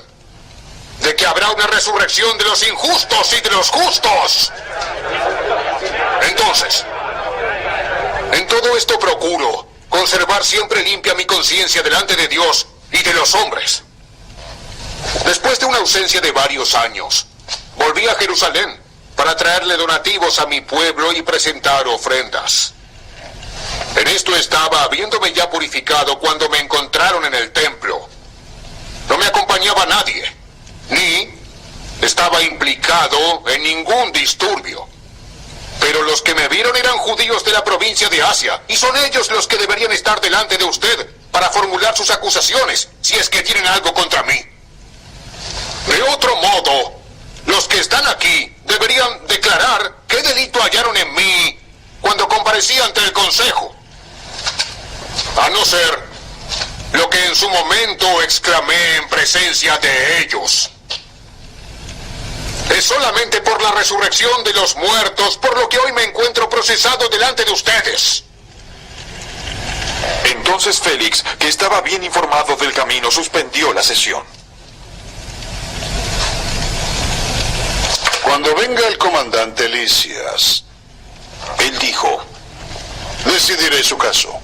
de que habrá una resurrección de los injustos y de los justos. Entonces, en todo esto procuro conservar siempre limpia mi conciencia delante de Dios y de los hombres. Después de una ausencia de varios años, volví a Jerusalén para traerle donativos a mi pueblo y presentar ofrendas. En esto estaba, habiéndome ya purificado, cuando me encontraron en el templo. No me acompañaba nadie, ni estaba implicado en ningún disturbio. Pero los que me vieron eran judíos de la provincia de Asia, y son ellos los que deberían estar delante de usted para formular sus acusaciones, si es que tienen algo contra mí. De otro modo, los que están aquí deberían declarar qué delito hallaron en mí cuando comparecí ante el consejo. A no ser lo que en su momento exclamé en presencia de ellos. Es solamente por la resurrección de los muertos por lo que hoy me encuentro procesado delante de ustedes. Entonces Félix, que estaba bien informado del camino, suspendió la sesión. Cuando venga el comandante Lisias, Él dijo: decidiré su caso.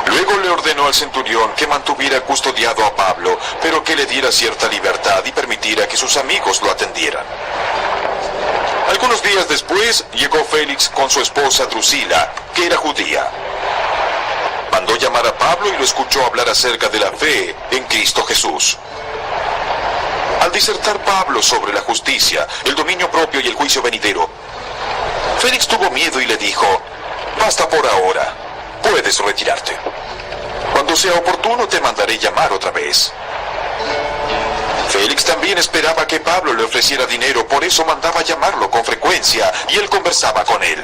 Luego le ordenó al centurión que mantuviera custodiado a Pablo, pero que le diera cierta libertad y permitiera que sus amigos lo atendieran. Algunos días después llegó Félix con su esposa Drusila, que era judía. Mandó llamar a Pablo y lo escuchó hablar acerca de la fe en Cristo Jesús. Al disertar Pablo sobre la justicia, el dominio propio y el juicio venidero, Félix tuvo miedo y le dijo: basta por ahora, puedes retirarte. Cuando sea oportuno te mandaré llamar otra vez. Félix también esperaba que Pablo le ofreciera dinero, por eso mandaba llamarlo con frecuencia y él conversaba con él.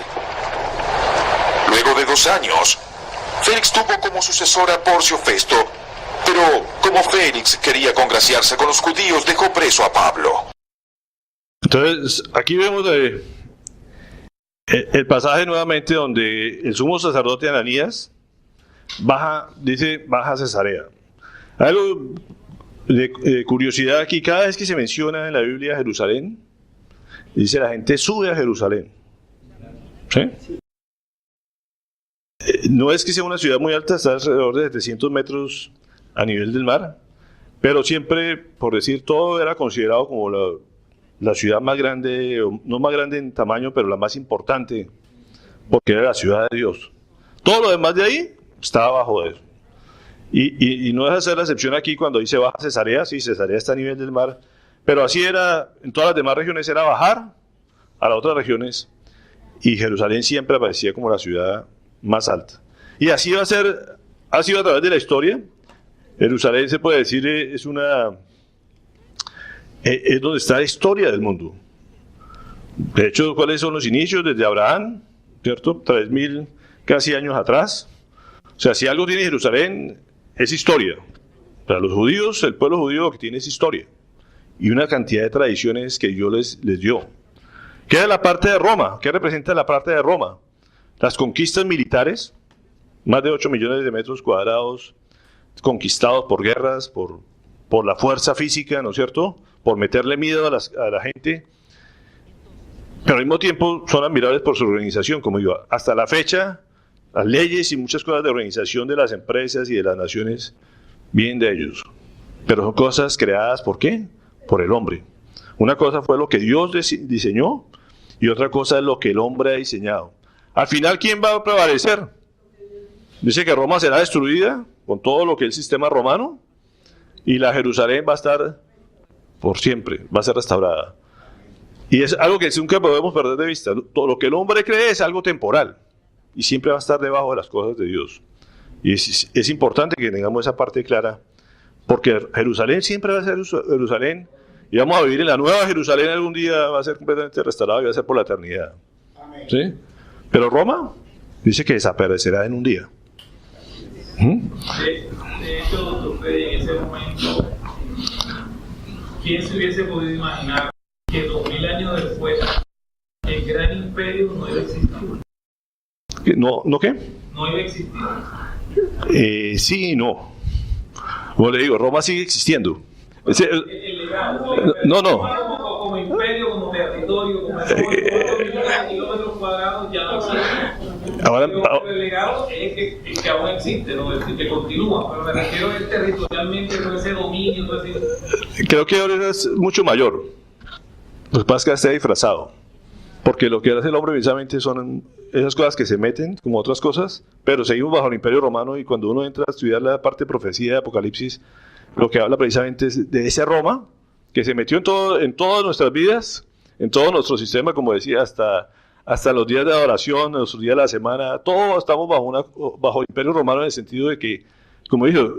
Luego de 2 años, Félix tuvo como sucesor a Porcio Festo, pero como Félix quería congraciarse con los judíos, dejó preso a Pablo. Entonces, aquí vemos el pasaje nuevamente donde el sumo sacerdote Ananías baja a Cesarea. Algo de curiosidad aquí: cada vez que se menciona en la Biblia Jerusalén, dice la gente sube a Jerusalén. ¿Sí? No es que sea una ciudad muy alta, está alrededor de 700 metros a nivel del mar, pero siempre, por decir, todo era considerado como la ciudad más grande, no más grande en tamaño, pero la más importante, porque era la ciudad de Dios. Todo lo demás de ahí estaba abajo de eso. Y no deja de ser la excepción aquí cuando dice baja a Cesarea. Sí, Cesarea está a nivel del mar, pero así era, en todas las demás regiones era bajar a las otras regiones, y Jerusalén siempre aparecía como la ciudad más alta. Y así ha sido a través de la historia. Jerusalén, se puede decir, es donde está la historia del mundo. De hecho, ¿cuáles son los inicios? Desde Abraham, ¿cierto? 3000 casi años atrás. O sea, si algo tiene Jerusalén, es historia. Para los judíos, el pueblo judío lo que tiene es historia. Y una cantidad de tradiciones que Dios les dio. ¿Qué es la parte de Roma? ¿Qué representa la parte de Roma? Las conquistas militares, más de 8 millones de metros cuadrados, conquistados por guerras, por la fuerza física, ¿no es cierto? por meterle miedo a la gente, pero al mismo tiempo son admirables por su organización, como digo, hasta la fecha, las leyes y muchas cosas de organización de las empresas y de las naciones vienen de ellos. Pero son cosas creadas, ¿por qué? Por el hombre. Una cosa fue lo que Dios diseñó y otra cosa es lo que el hombre ha diseñado. Al final, ¿quién va a prevalecer? Dice que Roma será destruida con todo lo que es el sistema romano y la Jerusalén va a estar por siempre, va a ser restaurada. Y es algo que nunca podemos perder de vista. Todo lo que el hombre cree es algo temporal y siempre va a estar debajo de las cosas de Dios. Y es importante que tengamos esa parte clara, porque Jerusalén siempre va a ser Jerusalén y vamos a vivir en la nueva Jerusalén algún día, va a ser completamente restaurada y va a ser por la eternidad. ¿Sí? Pero Roma dice que desaparecerá en un día. De hecho, doctor Freddy, en ese momento, ¿quién se hubiese podido imaginar que 2000 años después el gran imperio no iba a existir? ¿No qué? No iba a existir. Sí y no. Como le digo, Roma sigue existiendo. El legado. No. Como imperio, como territorio, como kilómetros cuadrados, ya no existe. Ahora, el legado es que aún existe, ¿no? Que continúa, pero me refiero a territorialmente, todo ese dominio, todo ese... Creo que ahora es mucho mayor. Lo que pasa es que está disfrazado. Porque lo que hace el hombre precisamente son esas cosas que se meten, como otras cosas, pero seguimos bajo el Imperio Romano y cuando uno entra a estudiar la parte de profecía de Apocalipsis, lo que habla precisamente es de esa Roma que se metió en todas nuestras vidas, en todo nuestro sistema, como decía, hasta los días de adoración, nuestros días de la semana, todos estamos bajo el Imperio Romano en el sentido de que, como dijo,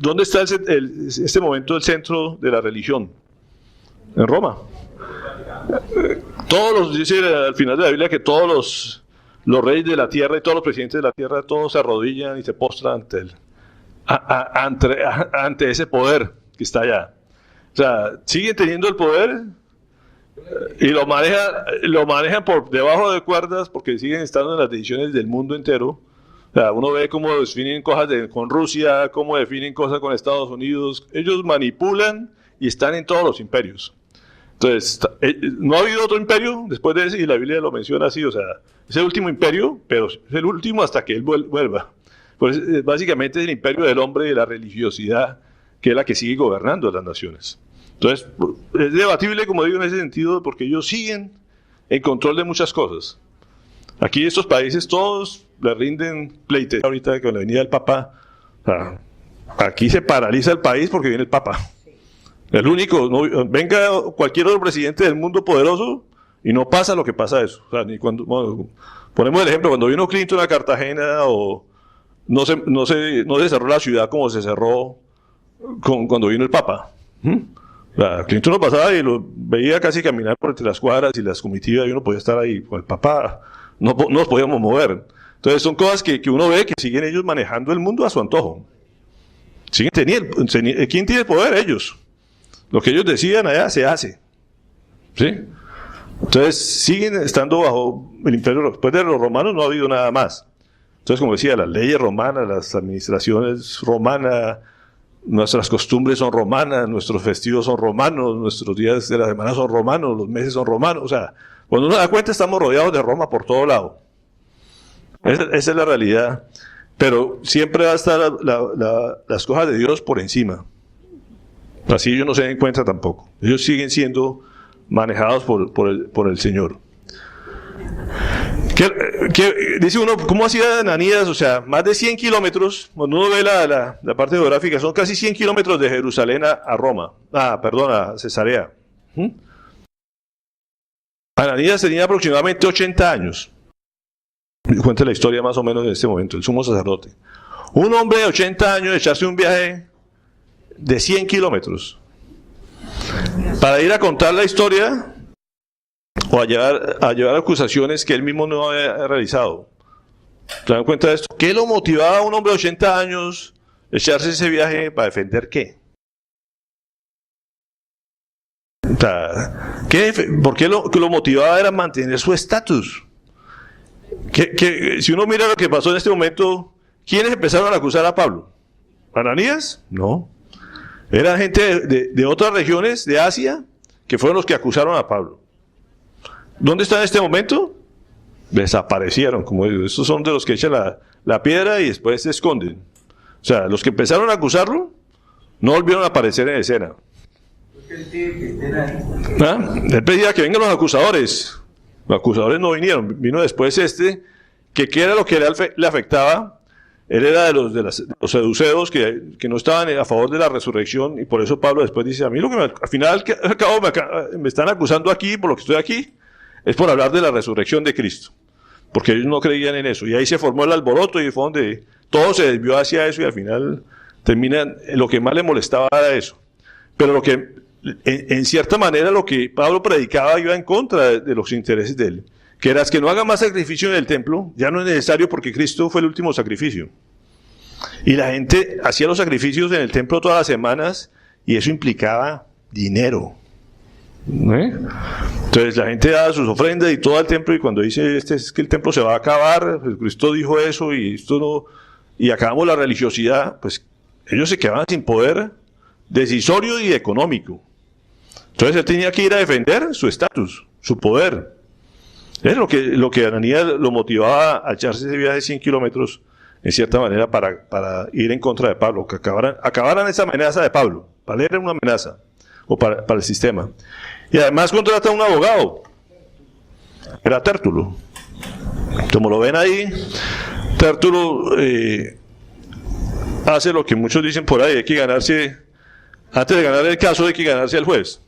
¿dónde está este momento el centro de la religión? En Roma. Dice al final de la Biblia que todos los reyes de la tierra y todos los presidentes de la tierra, todos se arrodillan y se postran ante ese poder que está allá. O sea, siguen teniendo el poder y lo manejan por debajo de cuerdas porque siguen estando en las decisiones del mundo entero. O sea, uno ve cómo definen cosas con Rusia, cómo definen cosas con Estados Unidos. Ellos manipulan y están en todos los imperios. Entonces, no ha habido otro imperio después de ese, y la Biblia lo menciona así, o sea, es el último imperio, pero es el último hasta que él vuelva. Pues básicamente es el imperio del hombre y de la religiosidad, que es la que sigue gobernando a las naciones. Entonces, es debatible, como digo, en ese sentido, porque ellos siguen en control de muchas cosas. Aquí estos países todos le rinden pleitesía ahorita con la venida del Papa. O sea, aquí se paraliza el país porque viene el Papa. El único, venga cualquier otro presidente del mundo poderoso y no pasa lo que pasa eso. O sea, ni cuando, ponemos el ejemplo, cuando vino Clinton a Cartagena o no se cerró la ciudad como se cerró cuando vino el Papa. O sea, Clinton no pasaba y lo veía casi caminar por entre las cuadras y las comitivas y uno podía estar ahí. Con el Papa no nos podíamos mover. Entonces son cosas que uno ve que siguen ellos manejando el mundo a su antojo. Siguen teniendo. ¿Quién tiene el poder? Ellos. Lo que ellos decían allá se hace. ¿Sí? Entonces siguen estando bajo el imperio. Después de los romanos no ha habido nada más. Entonces, como decía, las leyes romanas, las administraciones romanas, nuestras costumbres son romanas, nuestros festivos son romanos, nuestros días de la semana son romanos, los meses son romanos. O sea, cuando uno da cuenta estamos rodeados de Roma por todo lado. Esa es la realidad. Pero siempre va a estar las cosas de Dios por encima. Así ellos no se den cuenta tampoco. Ellos siguen siendo manejados por el Señor. Dice uno, ¿cómo hacía Ananías? O sea, más de 100 kilómetros, cuando uno ve la parte geográfica, son casi 100 kilómetros de Jerusalén a Roma. A Cesarea. Ananías tenía aproximadamente 80 años. Cuenta la historia más o menos en este momento, el sumo sacerdote. Un hombre de 80 años echarse un viaje de 100 kilómetros para ir a contar la historia o a llevar acusaciones que él mismo no había realizado. ¿Se dan cuenta de esto? ¿Qué lo motivaba a un hombre de 80 años a echarse ese viaje para defender qué? O sea, ¿por qué lo motivaba era mantener su estatus? Si uno mira lo que pasó en este momento, ¿quiénes empezaron a acusar a Pablo? ¿Ananías? No. Eran gente de otras regiones de Asia que fueron los que acusaron a Pablo. ¿Dónde están en este momento? Desaparecieron, como digo. Estos son de los que echan la piedra y después se esconden. O sea, los que empezaron a acusarlo no volvieron a aparecer en escena. ¿Ah? Él pedía que vengan los acusadores. Los acusadores no vinieron. Vino después que qué era lo que le afectaba. Él era de los saduceos que no estaban a favor de la resurrección, y por eso Pablo después dice, a mí lo que al final al cabo me están acusando aquí, por lo que estoy aquí, es por hablar de la resurrección de Cristo, porque ellos no creían en eso. Y ahí se formó el alboroto y fue donde todo se desvió hacia eso, y al final lo que más le molestaba era eso. Pero lo que, en cierta manera, lo que Pablo predicaba iba en contra de los intereses de él, que era que no haga más sacrificio en el templo, ya no es necesario porque Cristo fue el último sacrificio. Y la gente hacía los sacrificios en el templo todas las semanas, y eso implicaba dinero. Entonces la gente daba sus ofrendas y todo al templo, y cuando dice es que el templo se va a acabar, pues Cristo dijo eso y esto no, y acabamos la religiosidad, pues ellos se quedaban sin poder decisorio y económico. Entonces él tenía que ir a defender su estatus, su poder. Es lo que Ananías lo motivaba a echarse ese viaje de 100 kilómetros, en cierta manera, para ir en contra de Pablo, que acabaran esa amenaza de Pablo. Para él era una amenaza, o para el sistema. Y además contrata a un abogado, era Tértulo. Como lo ven ahí, Tértulo hace lo que muchos dicen por ahí, hay que ganarse, antes de ganar el caso hay que ganarse al juez.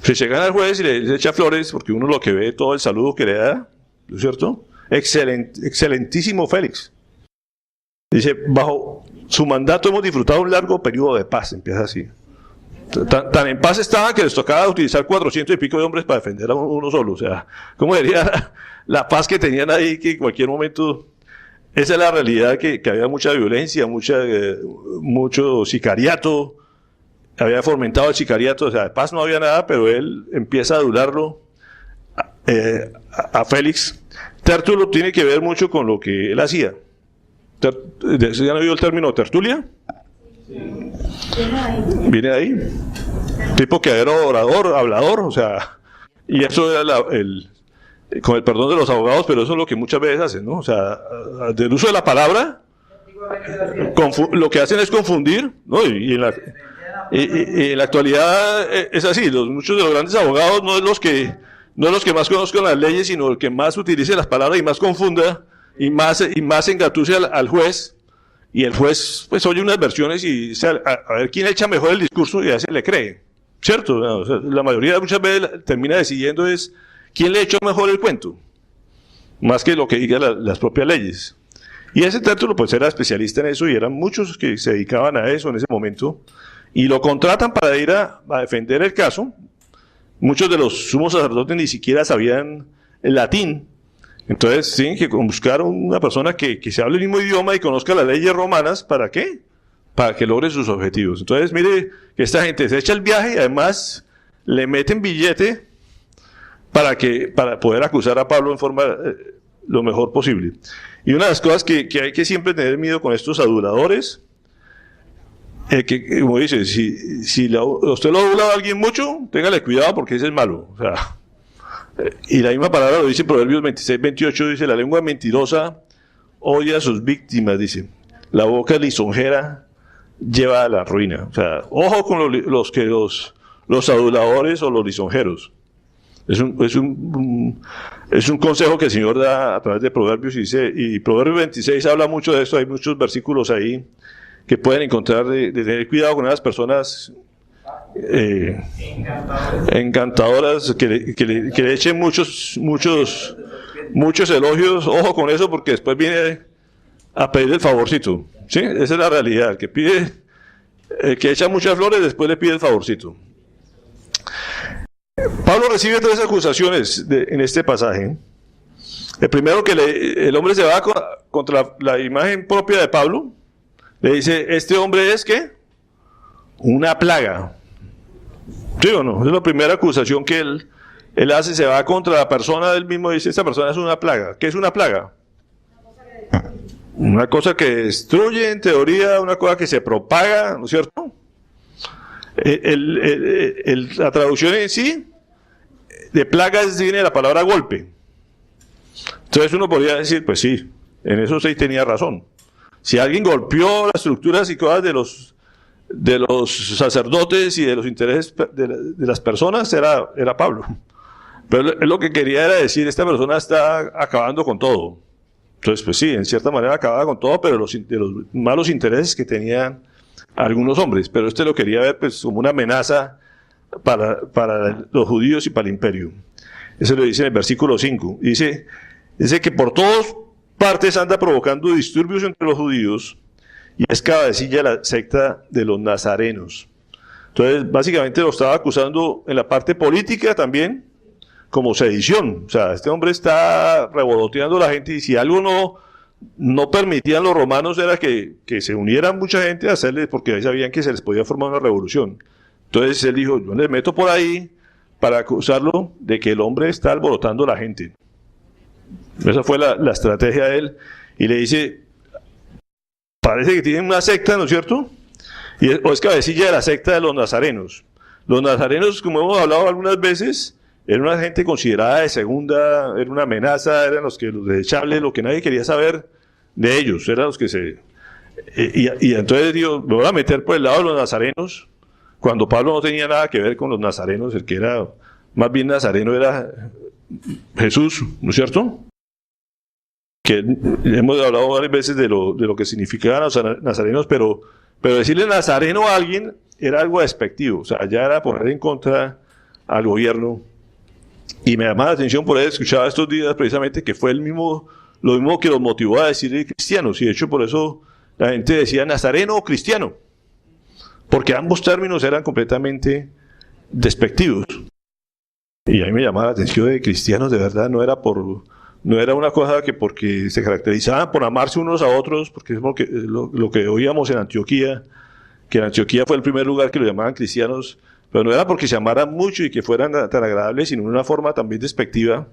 Si se gana el juez y le echa flores, porque uno lo que ve, todo el saludo que le da, ¿no es cierto? Excelentísimo Félix. Dice, bajo su mandato hemos disfrutado un largo periodo de paz, empieza así. Tan en paz estaban que les tocaba utilizar 400 y pico de hombres para defender a uno solo. O sea, ¿cómo sería la paz que tenían ahí, que en cualquier momento... Esa es la realidad, que había mucha violencia, mucho sicariato, había fomentado el sicariato, o sea, de paz no había nada, pero él empieza a adularlo a Félix. Tértulo tiene que ver mucho con lo que él hacía. ¿Ya han oído el término tertulia? Viene ahí. Tipo que era orador, hablador, o sea, y eso era con el perdón de los abogados, pero eso es lo que muchas veces hacen, ¿no? O sea, del uso de la palabra, lo que hacen es confundir, ¿no? Y en la actualidad es así. Muchos de los grandes abogados no es los que más conozcan las leyes, sino el que más utilice las palabras y más confunda y más engatuse al juez. Y el juez pues oye unas versiones y a ver quién echa mejor el discurso, y a ese le cree, ¿cierto? O sea, la mayoría muchas veces termina decidiendo es quién le echó mejor el cuento, más que lo que digan las propias leyes. Y ese Tértulo pues era especialista en eso, y eran muchos que se dedicaban a eso en ese momento, y lo contratan para ir a defender el caso. Muchos de los sumos sacerdotes ni siquiera sabían el latín, entonces tienen que buscar una persona que se hable el mismo idioma y conozca las leyes romanas. ¿Para qué? Para que logre sus objetivos. Entonces mire que esta gente se echa el viaje y además le meten billete para poder acusar a Pablo en forma lo mejor posible. Y una de las cosas que hay que siempre tener miedo con estos aduladores, que como dice, si usted lo adula a alguien mucho, téngale cuidado porque ese es malo. O sea, y la misma palabra lo dice Proverbios 26-28, dice, la lengua mentirosa odia a sus víctimas, dice, la boca lisonjera lleva a la ruina. O sea, ojo con los aduladores o los lisonjeros. Es un consejo que el Señor da a través de Proverbios, y Proverbios 26 habla mucho de esto. Hay muchos versículos ahí que pueden encontrar de tener cuidado con esas personas encantadoras que le echen muchos elogios. Ojo con eso, porque después viene a pedir el favorcito, ¿sí? Esa es la realidad. El que pide, que echa muchas flores, después le pide el favorcito. Pablo recibe 3 acusaciones en este pasaje. El primero, que el hombre se va contra la imagen propia de Pablo. Le dice, este hombre es ¿qué? Una plaga. ¿Sí o no? Es la primera acusación que él hace, se va contra la persona del mismo, dice, esta persona es una plaga. ¿Qué es una plaga? Una cosa que destruye, en teoría, una cosa que se propaga, ¿no es cierto? La traducción en sí, de plagas viene la palabra golpe. Entonces uno podría decir, pues sí, en eso sí tenía razón. Si alguien golpeó las estructuras y cosas de los sacerdotes y de los intereses de las personas, era Pablo. Pero lo que quería era decir, esta persona está acabando con todo. Entonces, pues sí, en cierta manera acababa con todo, pero de los malos intereses que tenían algunos hombres. Pero lo quería ver pues como una amenaza para los judíos y para el imperio. Eso lo dice en el versículo 5. Dice que por todas partes anda provocando disturbios entre los judíos y es cabecilla de la secta de los nazarenos. Entonces, básicamente lo estaba acusando en la parte política también, como sedición. O sea, este hombre está revoloteando a la gente y si algo no permitían los romanos era que se unieran mucha gente a hacerles, porque ahí sabían que se les podía formar una revolución. Entonces él dijo, yo le meto por ahí para acusarlo de que el hombre está alborotando a la gente. Esa fue la estrategia de él. Y le dice, parece que tienen una secta, ¿no es cierto? O es cabecilla de la secta de los nazarenos. Los nazarenos, como hemos hablado algunas veces, era una gente considerada de segunda, era una amenaza, eran los desechables, lo que nadie quería saber de ellos, eran los que y entonces digo, me voy a meter por el lado de los nazarenos, cuando Pablo no tenía nada que ver con los nazarenos, el que era más bien nazareno era Jesús, ¿no es cierto? Que hemos hablado varias veces de lo que significaban los nazarenos, pero decirle nazareno a alguien era algo despectivo, o sea, ya era poner en contra al gobierno. Y me llamaba la atención por ahí, escuchaba estos días precisamente que fue lo mismo que los motivó a decir cristianos, y de hecho por eso la gente decía nazareno o cristiano, porque ambos términos eran completamente despectivos. Y a mí me llamaba la atención de cristianos, de verdad, no era una cosa que porque se caracterizaban por amarse unos a otros, porque es lo que oíamos en Antioquía, que en Antioquía fue el primer lugar que lo llamaban cristianos, pero no era porque se amaran mucho y que fueran tan agradables, sino en una forma también despectiva,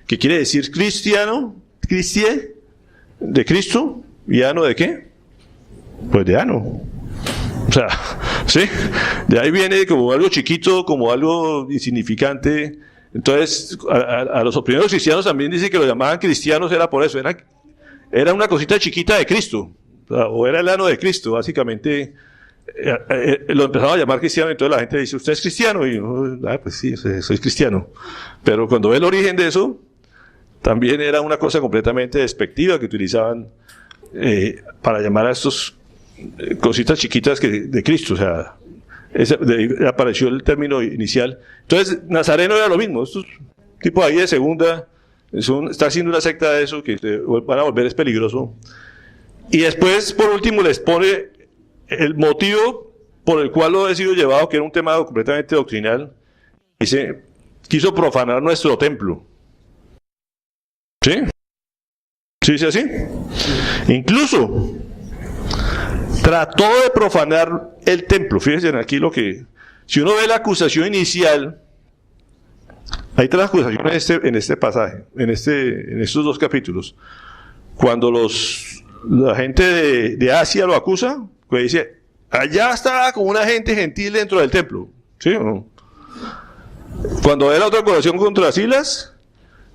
que quiere decir cristiano, cristie, de Cristo, y ano de qué? Pues de ano. O sea, sí, de ahí viene como algo chiquito, como algo insignificante. Entonces, a los primeros cristianos también dice que lo llamaban cristianos, era por eso, era una cosita chiquita de Cristo, o era el ano de Cristo, básicamente. Lo empezaron a llamar cristiano, entonces la gente dice, ¿usted es cristiano? Y pues sí, soy cristiano. Pero cuando ve el origen de eso, también era una cosa completamente despectiva que utilizaban para llamar a estos cositas chiquitas de Cristo. O sea, apareció el término inicial. Entonces, nazareno era lo mismo. Estos tipos ahí de segunda, está haciendo una secta de eso, que van a volver, es peligroso. Y después, por último, les pone el motivo por el cual lo he sido llevado, que era un tema completamente doctrinal. Dice, quiso profanar nuestro templo. ¿Sí? ¿Sí dice así? Incluso trató de profanar el templo. Fíjense aquí si uno ve la acusación inicial, hay tres acusaciones en este pasaje, en estos dos capítulos. Cuando la gente de Asia lo acusa, pues dice, allá estaba como una gente gentil dentro del templo. ¿Sí o no? Cuando ve la otra acusación contra Silas,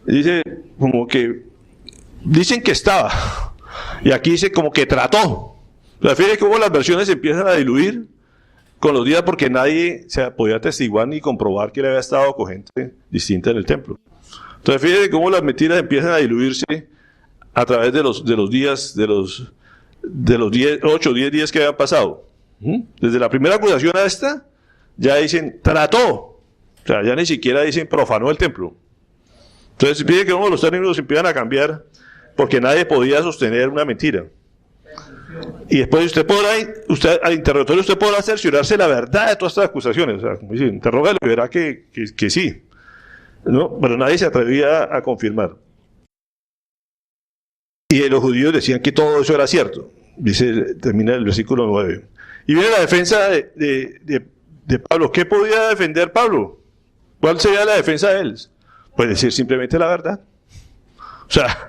dice como que dicen que estaba, y aquí dice como que trató. O sea, fíjate cómo las versiones se empiezan a diluir con los días, porque nadie se podía atestiguar ni comprobar que él había estado con gente distinta en el templo. Entonces fíjate cómo las mentiras empiezan a diluirse a través de los días, de los 8 o 10 días que habían pasado. Desde la primera acusación a esta, ya dicen, trató. O sea, ya ni siquiera dicen, profanó el templo. Entonces, pide que los términos empiezan a cambiar, porque nadie podía sostener una mentira. Y después al interrogatorio usted podrá cerciorarse la verdad de todas estas acusaciones. O sea, como dice, interrógalo y verá que sí. ¿No? Pero nadie se atrevía a confirmar. Y los judíos decían que todo eso era cierto. Termina el versículo 9. Y viene la defensa de Pablo. ¿Qué podía defender Pablo? ¿Cuál sería la defensa de él? Pues decir simplemente la verdad. O sea,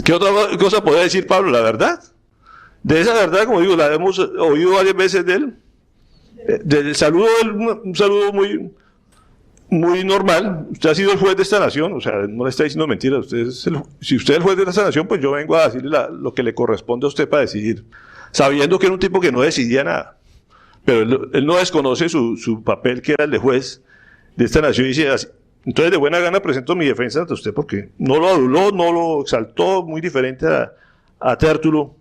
¿qué otra cosa podía decir Pablo? La verdad. De esa verdad, como digo, la hemos oído varias veces de él. Del saludo, un saludo muy normal. Usted ha sido el juez de esta nación, o sea, no le está diciendo mentiras. Si usted es el juez de esta nación, pues yo vengo a decirle lo que le corresponde a usted para decidir, sabiendo que era un tipo que no decidía nada. Pero él no desconoce su papel, que era el de juez de esta nación, y dice así. Entonces, de buena gana presento mi defensa ante usted, porque no lo aduló, no lo exaltó, muy diferente a Tértulo.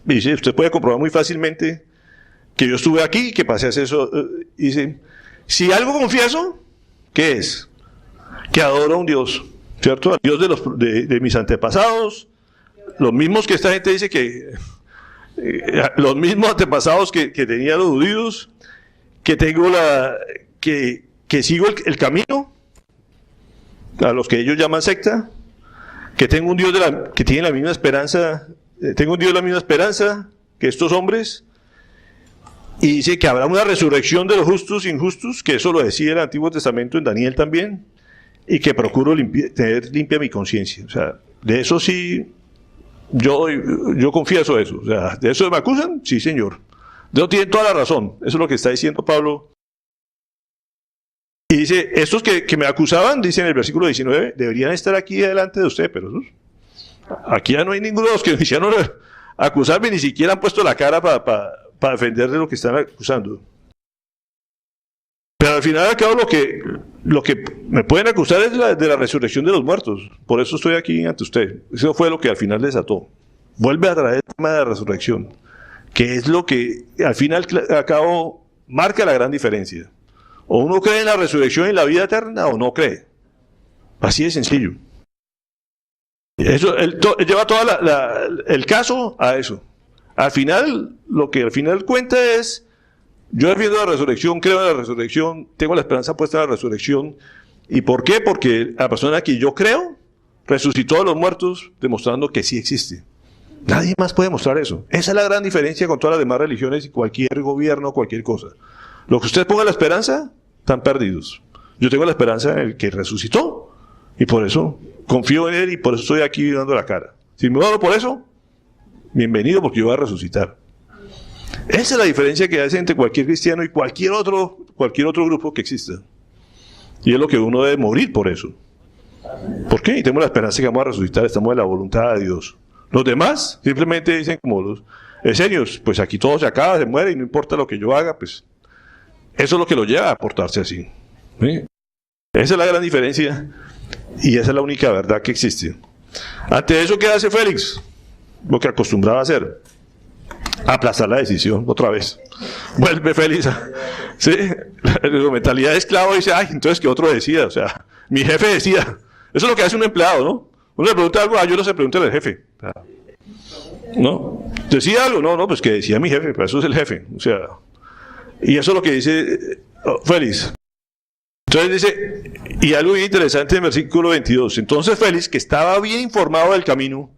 Y dice, usted puede comprobar muy fácilmente que yo estuve aquí y que pasé a hacer eso. Dice, si algo confieso, ¿qué es? Que adoro a un Dios, ¿cierto? Al Dios de mis antepasados, los mismos que esta gente dice que... los mismos antepasados que tenían los judíos, que tengo que sigo el camino, a los que ellos llaman secta, que tengo un Dios que tiene la misma esperanza, tengo un Dios de la misma esperanza que estos hombres, y dice que habrá una resurrección de los justos e injustos, que eso lo decía el Antiguo Testamento en Daniel también, y que procuro tener limpia mi conciencia. O sea, de eso sí, yo confieso eso. O sea, ¿de eso me acusan? Sí, señor. De eso tienen toda la razón. Eso es lo que está diciendo Pablo. Y dice, estos que me acusaban, dice en el versículo 19, deberían estar aquí delante de usted, pero aquí ya no hay ninguno de los que iniciaron a acusarme, ni siquiera han puesto la cara para defender de lo que están acusando. Pero al final al cabo lo que me pueden acusar es de la resurrección de los muertos. Por eso estoy aquí ante usted. Eso fue lo que al final desató. Vuelve a traer el tema de la resurrección, que es lo que al final al cabo marca la gran diferencia. O uno cree en la resurrección y en la vida eterna, o no cree. Así de sencillo. Eso, él lleva todo el caso a eso. Al final, lo que al final cuenta es, yo defiendo la resurrección, creo en la resurrección, tengo la esperanza puesta en la resurrección. ¿Y por qué? Porque la persona que yo creo resucitó a los muertos, demostrando que sí existe. Nadie más puede mostrar eso. Esa es la gran diferencia con todas las demás religiones y cualquier gobierno, cualquier cosa. Lo que usted ponga la esperanza, están perdidos. Yo tengo la esperanza en el que resucitó, y por eso confío en él, y por eso estoy aquí dando la cara. Si me muero por eso, bienvenido, porque yo voy a resucitar. Esa es la diferencia que hace entre cualquier cristiano y cualquier otro grupo que exista. Y es lo que uno debe morir por eso. ¿Por qué? Y tenemos la esperanza que vamos a resucitar, estamos en la voluntad de Dios. Los demás simplemente dicen como los esenios, pues aquí todo se acaba, se muere, y no importa lo que yo haga, pues eso es lo que lo lleva a portarse así. ¿Sí? Esa es la gran diferencia, y esa es la única verdad que existe. Ante eso, ¿qué hace Félix? Lo que acostumbraba a hacer, aplazar la decisión otra vez. Vuelve Félix ¿sí? La mentalidad de esclavo dice, ay, entonces que otro decida. O sea, mi jefe decía. Eso es lo que hace un empleado, ¿no? Uno le pregunta algo, yo no sé, pregúntale al jefe. ¿No? ¿Decía algo? No, pues que decía mi jefe, pero eso es el jefe. O sea, y eso es lo que dice Félix. Entonces dice, y algo bien interesante en el versículo 22. Entonces Félix, que estaba bien informado del camino.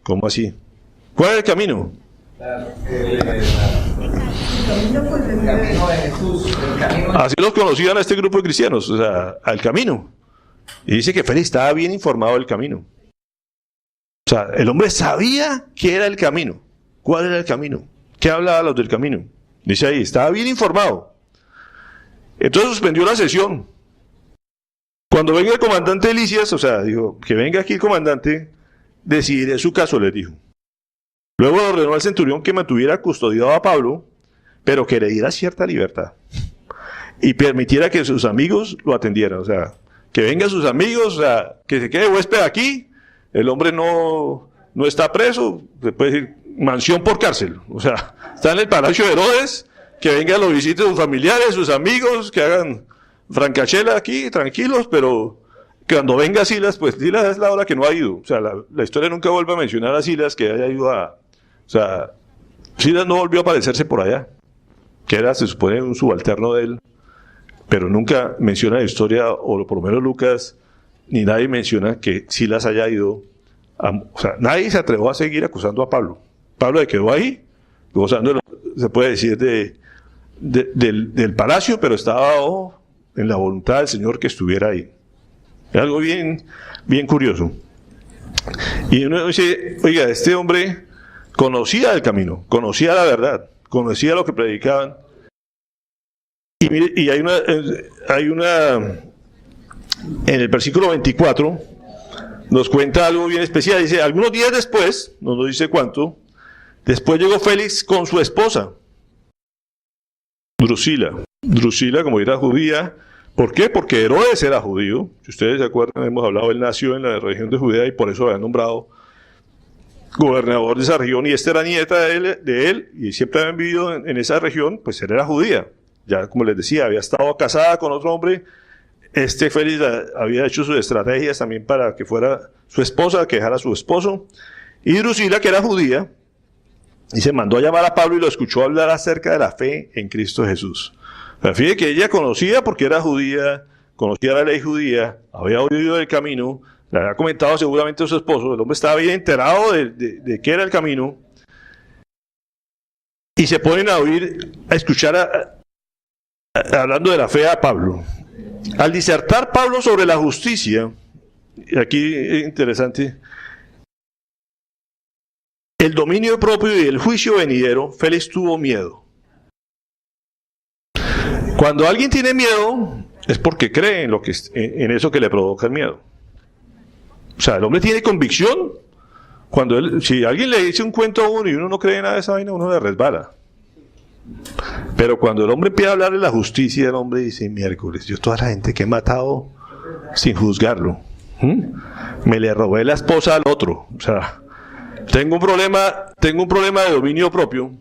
¿Cómo así? ¿Cuál es el camino? El camino de Jesús. Así los conocían a este grupo de cristianos, o sea, al camino. Y dice que Félix estaba bien informado del camino. O sea, el hombre sabía qué era el camino. ¿Cuál era el camino? ¿Qué hablaba los del camino? Dice ahí, estaba bien informado. Entonces suspendió la sesión. Cuando venga el comandante Licias, o sea, dijo, que venga aquí el comandante, decidiré su caso, les dijo. Luego ordenó al centurión que mantuviera custodiado a Pablo, pero que le diera cierta libertad. Y permitiera que sus amigos lo atendieran. O sea, que vengan sus amigos, o sea, que se quede huésped aquí. El hombre no está preso, se puede decir, mansión por cárcel. O sea, está en el palacio de Herodes, que vengan, lo visiten sus familiares, sus amigos, que hagan francachela aquí, tranquilos, pero cuando venga Silas, pues Silas es la hora que no ha ido. O sea, la historia nunca vuelve a mencionar a Silas que haya ido a... O sea, Silas no volvió a aparecerse por allá, que era, se supone, un subalterno de él, pero nunca menciona la historia, o por lo menos Lucas, ni nadie menciona que Silas haya ido o sea, nadie se atrevió a seguir acusando a Pablo. Pablo se quedó ahí, gozando, se puede decir, del palacio, pero estaba en la voluntad del Señor que estuviera ahí. Es algo bien curioso. Y uno dice, oiga, este hombre conocía el camino, conocía la verdad, conocía lo que predicaban, Y mire, y hay una, en el versículo 24, nos cuenta algo bien especial. Dice, algunos días después, no nos dice cuánto, después llegó Félix con su esposa, Drusila. Drusila, como era judía. ¿Por qué? Porque Herodes era judío. Si ustedes se acuerdan, hemos hablado, él nació en la región de Judea y por eso lo habían nombrado gobernador de esa región. Y esta era nieta de él y siempre habían vivido en esa región, pues él era judía. Ya, como les decía, había estado casada con otro hombre. Félix había hecho sus estrategias también para que fuera su esposa, que dejara a su esposo. Y Drusila, que era judía, y se mandó a llamar a Pablo y lo escuchó hablar acerca de la fe en Cristo Jesús. Fíjate que ella conocía, porque era judía, conocía la ley judía, había oído del camino, le había comentado seguramente a su esposo, el hombre estaba bien enterado de qué era el camino, y se ponen a oír, a escuchar, hablando de la fe a Pablo. Al disertar Pablo sobre la justicia, y aquí es interesante, el dominio propio y el juicio venidero, Félix tuvo miedo. Cuando alguien tiene miedo, es porque cree en eso que le provoca el miedo. O sea, el hombre tiene convicción. Si alguien le dice un cuento a uno y uno no cree en nada de esa vaina, uno le resbala. Pero cuando el hombre empieza a hablar de la justicia, el hombre dice, miércoles, yo toda la gente que he matado sin juzgarlo, me le robé la esposa al otro. O sea, tengo un problema de dominio propio.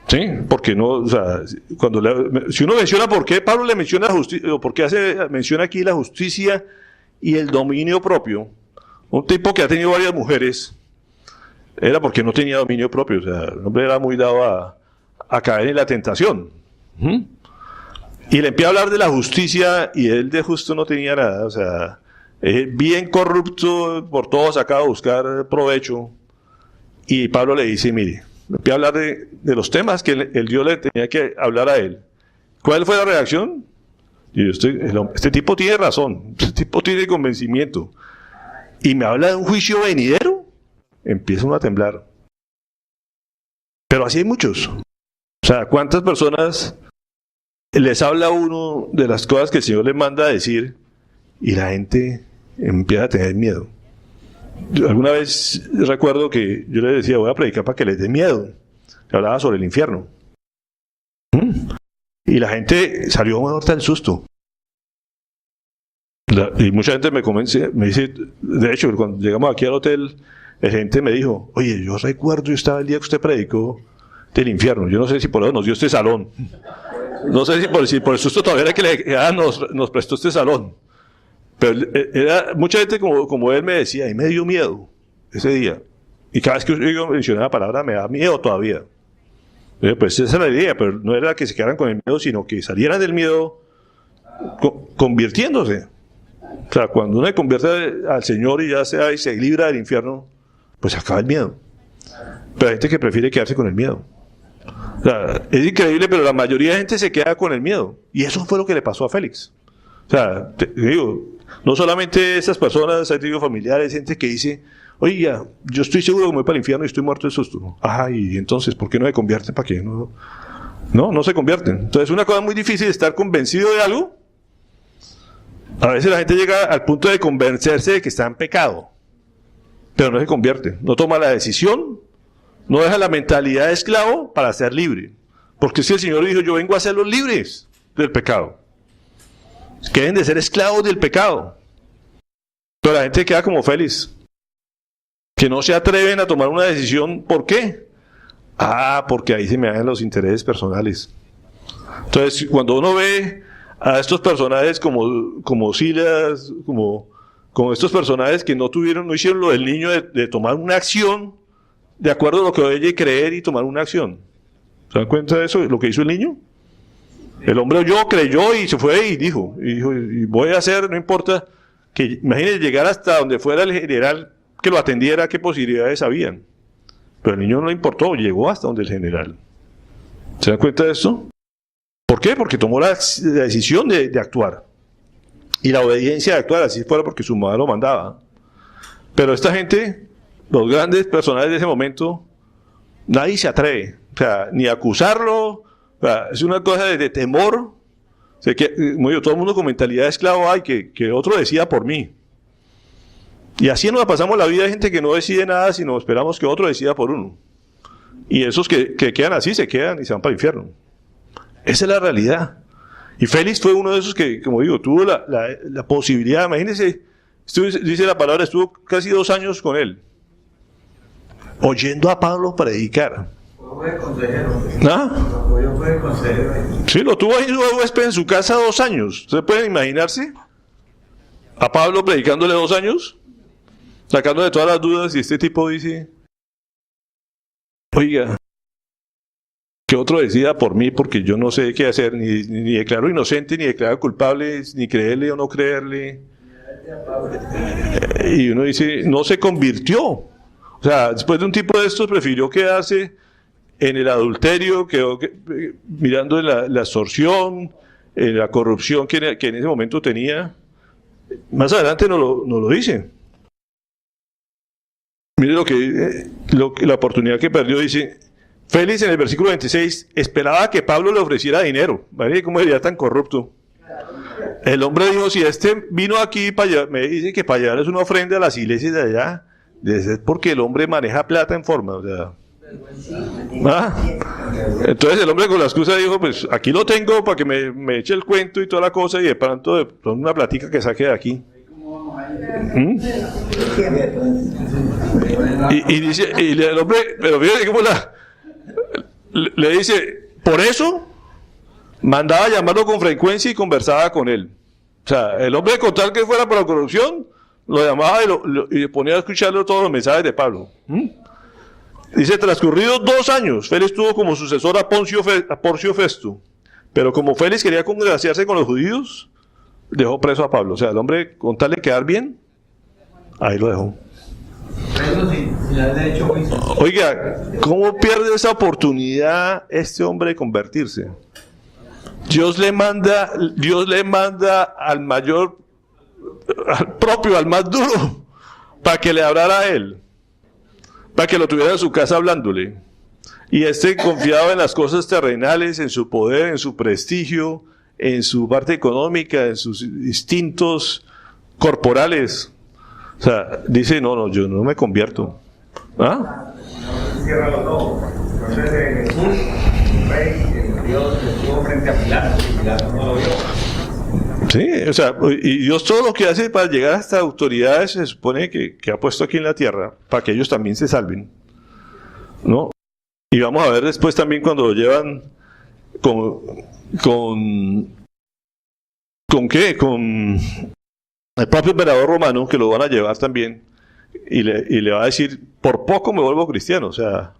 Sí, porque no, o sea, si uno menciona por qué Pablo le menciona la justicia, o por qué menciona aquí la justicia y el dominio propio, un tipo que ha tenido varias mujeres, era porque no tenía dominio propio. O sea, el hombre era muy dado a caer en la tentación. Y le empieza a hablar de la justicia y él de justo no tenía nada. O sea, bien corrupto, por todo sacado a buscar provecho. Y Pablo le dice, mire, me empieza a hablar de los temas que el Dios le tenía que hablar a él. ¿Cuál fue la reacción? Y este tipo tiene razón, este tipo tiene convencimiento. Y me habla de un juicio venidero. Empieza uno a temblar. Pero así hay muchos. O sea, ¿cuántas personas les habla uno de las cosas que el Señor les manda a decir y la gente empieza a tener miedo? Alguna vez recuerdo que yo les decía, voy a predicar para que les dé miedo. Hablaba sobre el infierno. Y la gente salió muerta del susto. Y mucha gente me dice, de hecho, cuando llegamos aquí al hotel, la gente me dijo, oye, yo recuerdo, yo estaba el día que usted predicó del infierno. Yo no sé si por eso nos dio este salón. No sé si por el susto todavía que nos prestó este salón. Pero mucha gente como él me decía, y me dio miedo ese día. Y cada vez que yo mencionaba la palabra, me da miedo todavía. Pues esa era la idea, pero no era que se quedaran con el miedo, sino que salieran del miedo convirtiéndose. O sea, cuando uno se convierte al Señor y se libra del infierno, pues se acaba el miedo. Pero hay gente que prefiere quedarse con el miedo. O sea, es increíble, pero la mayoría de gente se queda con el miedo. Y eso fue lo que le pasó a Félix. O sea, te digo, no solamente esas personas, hay familiares, gente que dice, oiga, yo estoy seguro que me voy para el infierno y estoy muerto de susto. Ajá, y entonces, ¿por qué no se convierten? ¿Para qué? No se convierten. Entonces, una cosa muy difícil es estar convencido de algo. A veces la gente llega al punto de convencerse de que está en pecado, pero no se convierte. No toma la decisión, no deja la mentalidad de esclavo para ser libre. Porque si el Señor dijo, yo vengo a hacerlos libres del pecado. Que deben de ser esclavos del pecado. Pero la gente queda como Félix, que no se atreven a tomar una decisión. ¿Por qué? Porque ahí se me dan los intereses personales. Entonces, cuando uno ve a estos personajes como Silas, como estos personajes que no hicieron lo del niño de tomar una acción de acuerdo a lo que oye creer y tomar una acción. ¿Se dan cuenta de eso? Lo que hizo el niño. El hombre creyó y se fue y dijo, y voy a hacer, no importa, que imagínense llegar hasta donde fuera el general que lo atendiera, qué posibilidades habían. Pero el niño no le importó, llegó hasta donde el general. ¿Se dan cuenta de eso? ¿Por qué? Porque tomó la decisión de actuar. Y la obediencia de actuar, así fuera porque su madre lo mandaba. Pero esta gente, los grandes personajes de ese momento, nadie se atreve. O sea, ni a acusarlo, O sea, es una cosa de temor. O sea, que, como digo, todo el mundo con mentalidad de esclavo, ay, que otro decida por mí. Y así nos pasamos la vida de gente que no decide nada, sino esperamos que otro decida por uno. Y esos que quedan así, se quedan y se van para el infierno. Esa es la realidad. Y Félix fue uno de esos que, como digo, tuvo la posibilidad, imagínense, dice la palabra, estuvo casi 2 años con él, oyendo a Pablo predicar. Fue consejero. ¿Ah? Yo fui consejero. Sí, lo tuvo ahí su huésped en su casa 2 años. ¿Ustedes pueden imaginarse? A Pablo predicándole 2 años, sacándole todas las dudas, y este tipo dice, oiga, que otro decida por mí, porque yo no sé qué hacer, ni declaro inocente, ni declaro culpable, ni creerle o no creerle. Y uno dice, no se convirtió. O sea, después de un tipo de estos, prefirió quedarse en el adulterio, quedó mirando la extorsión, la corrupción que en ese momento tenía. Más adelante nos lo dice. Mire la oportunidad que perdió, dice Félix en el versículo 26, esperaba que Pablo le ofreciera dinero. ¿Vale? ¿Cómo sería tan corrupto? El hombre dijo, si este vino aquí, me dice que para llevarles una ofrenda a las iglesias de allá, debe ser porque el hombre maneja plata en forma, o sea. Entonces el hombre con la excusa dijo, pues aquí lo tengo para que me eche el cuento y toda la cosa, y de pronto una platica que saque de aquí. Y dice, y el hombre, pero fíjate cómo le dice, por eso mandaba a llamarlo con frecuencia y conversaba con él. O sea, el hombre, con tal que fuera por la corrupción, lo llamaba y le ponía a escucharle todos los mensajes de Pablo. Dice, transcurridos 2 años, Félix tuvo como sucesor a Porcio Festo, pero como Félix quería congraciarse con los judíos, dejó preso a Pablo. O sea, el hombre, con tal de quedar bien, ahí lo dejó. Oiga, ¿cómo pierde esa oportunidad este hombre de convertirse? Dios le manda al mayor, al más duro, para que le hablara a él, para que lo tuviera en su casa hablándole. Y confiado en las cosas terrenales, en su poder, en su prestigio, en su parte económica, en sus instintos corporales. O sea, dice, no, yo no me convierto. ¿Ah? Cierra los ojos. Entonces Jesús, rey, Dios, estuvo frente a Pilato, y Pilato no lo vio. Sí, o sea, y Dios todo lo que hace para llegar a estas autoridades se supone que ha puesto aquí en la tierra, para que ellos también se salven, ¿no? Y vamos a ver después también cuando lo llevan con el propio emperador romano, que lo van a llevar también, y le va a decir, por poco me vuelvo cristiano, o sea,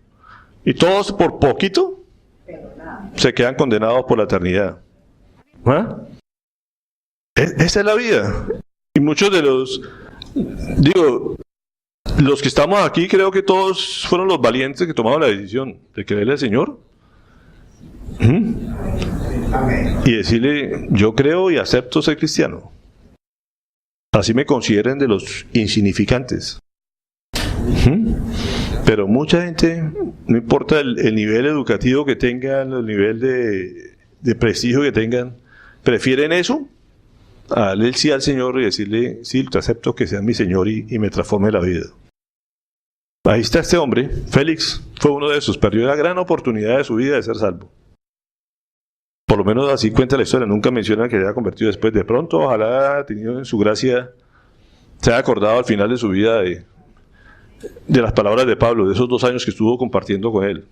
y todos por poquito se quedan condenados por la eternidad. ¿Ah? Esa es la vida. Y muchos de los que estamos aquí, creo que todos fueron los valientes que tomaron la decisión de creerle al Señor. Y decirle, yo creo y acepto ser cristiano. Así me consideren de los insignificantes. Pero mucha gente, no importa el nivel educativo que tengan, el nivel de prestigio que tengan, prefieren eso a darle el sí al Señor y decirle, sí, te acepto que sea mi Señor y me transforme la vida. Ahí está este hombre, Félix, fue uno de esos, perdió la gran oportunidad de su vida de ser salvo. Por lo menos así cuenta la historia, nunca menciona que se haya convertido después. De pronto, ojalá haya tenido en su gracia, se haya acordado al final de su vida de las palabras de Pablo, de esos 2 años que estuvo compartiendo con él.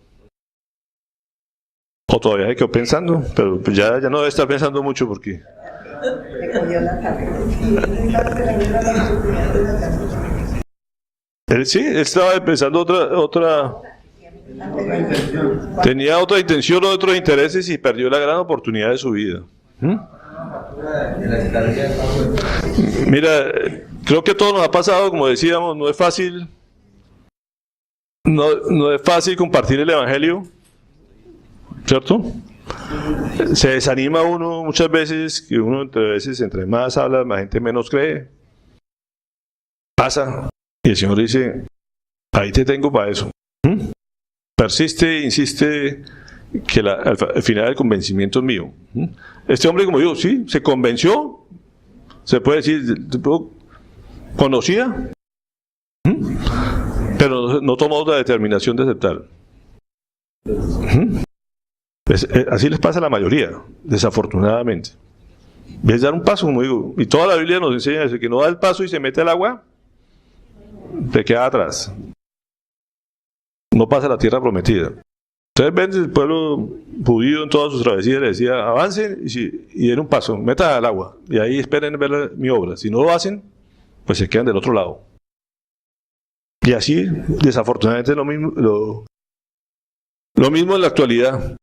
O todavía se quedó pensando, pero ya no debe estar pensando mucho porque... Sí, él estaba empezando otra tenía otra intención, otros intereses y perdió la gran oportunidad de su vida. Mira, creo que todo nos ha pasado, como decíamos, no es fácil compartir el evangelio, ¿cierto? Se desanima uno muchas veces, que uno entre más habla, más gente menos cree. Pasa, y el Señor dice, ahí te tengo para eso. Persiste, insiste, que al final el convencimiento es mío. Este hombre, como digo, sí, se convenció, se puede decir, conocía, pero no tomó la determinación de aceptar. Pues, así les pasa a la mayoría, desafortunadamente. Es dar un paso, como digo, y toda la Biblia nos enseña eso, que no da el paso y se mete al agua, te queda atrás. No pasa la tierra prometida. Ustedes ven el pueblo judío en todas sus travesías, le decía, avancen y den un paso, metan al agua, y ahí esperen ver mi obra. Si no lo hacen, pues se quedan del otro lado. Y así, desafortunadamente, lo mismo en la actualidad.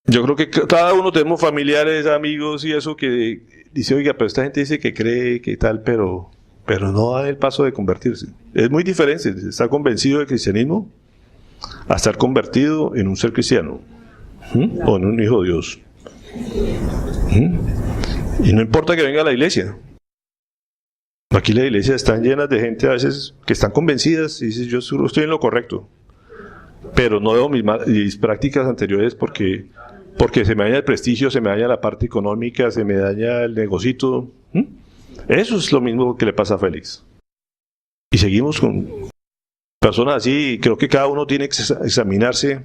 Yo creo que cada uno tenemos familiares, amigos y eso que dice, oiga, pero esta gente dice que cree, que tal, pero no da el paso de convertirse. Es muy diferente estar convencido del cristianismo a estar convertido en un ser cristiano o en un hijo de Dios. Y no importa que venga a la iglesia. Aquí las iglesias están llenas de gente a veces que están convencidas y dicen, yo estoy en lo correcto, pero no veo mis prácticas anteriores porque se me daña el prestigio, se me daña la parte económica, se me daña el negocito. Eso es lo mismo que le pasa a Félix. Y seguimos con personas así, y creo que cada uno tiene que examinarse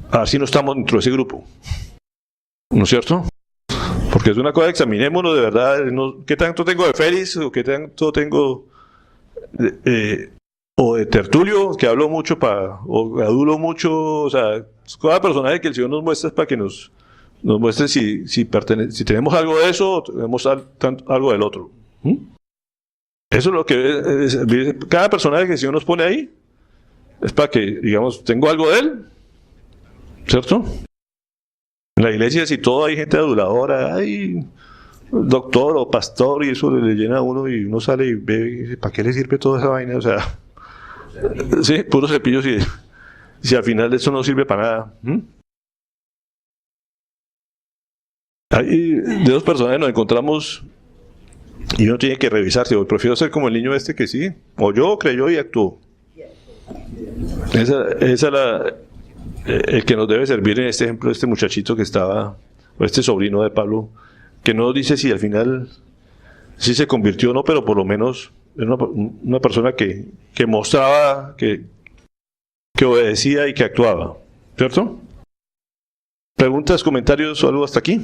a ver si no estamos dentro de ese grupo. ¿No es cierto? Porque es una cosa, examinémonos de verdad, ¿qué tanto tengo de Félix o qué tanto tengo o de Tertulio, que hablo mucho o adulo mucho? O sea, cada personaje que el Señor nos muestra es para que nos muestre si tenemos algo de eso o tenemos algo del otro. Eso es lo que cada personaje que el Señor nos pone ahí es para que, digamos, tengo algo de él, ¿cierto? En la iglesia, si todo hay gente aduladora, hay doctor o pastor y eso le llena a uno y uno sale y ve, ¿para qué le sirve toda esa vaina? O sea, sí, puros cepillos si al final eso no sirve para nada. Hay de dos personas nos encontramos y uno tiene que revisarse. Hoy prefiero ser como el niño este que sí, o yo creyó y actuó. Esa es el que nos debe servir en este ejemplo, este muchachito que estaba, o este sobrino de Pablo, que no dice si al final sí se convirtió o no, pero por lo menos era una persona que mostraba que obedecía y que actuaba, ¿cierto? ¿Preguntas, comentarios o algo hasta aquí?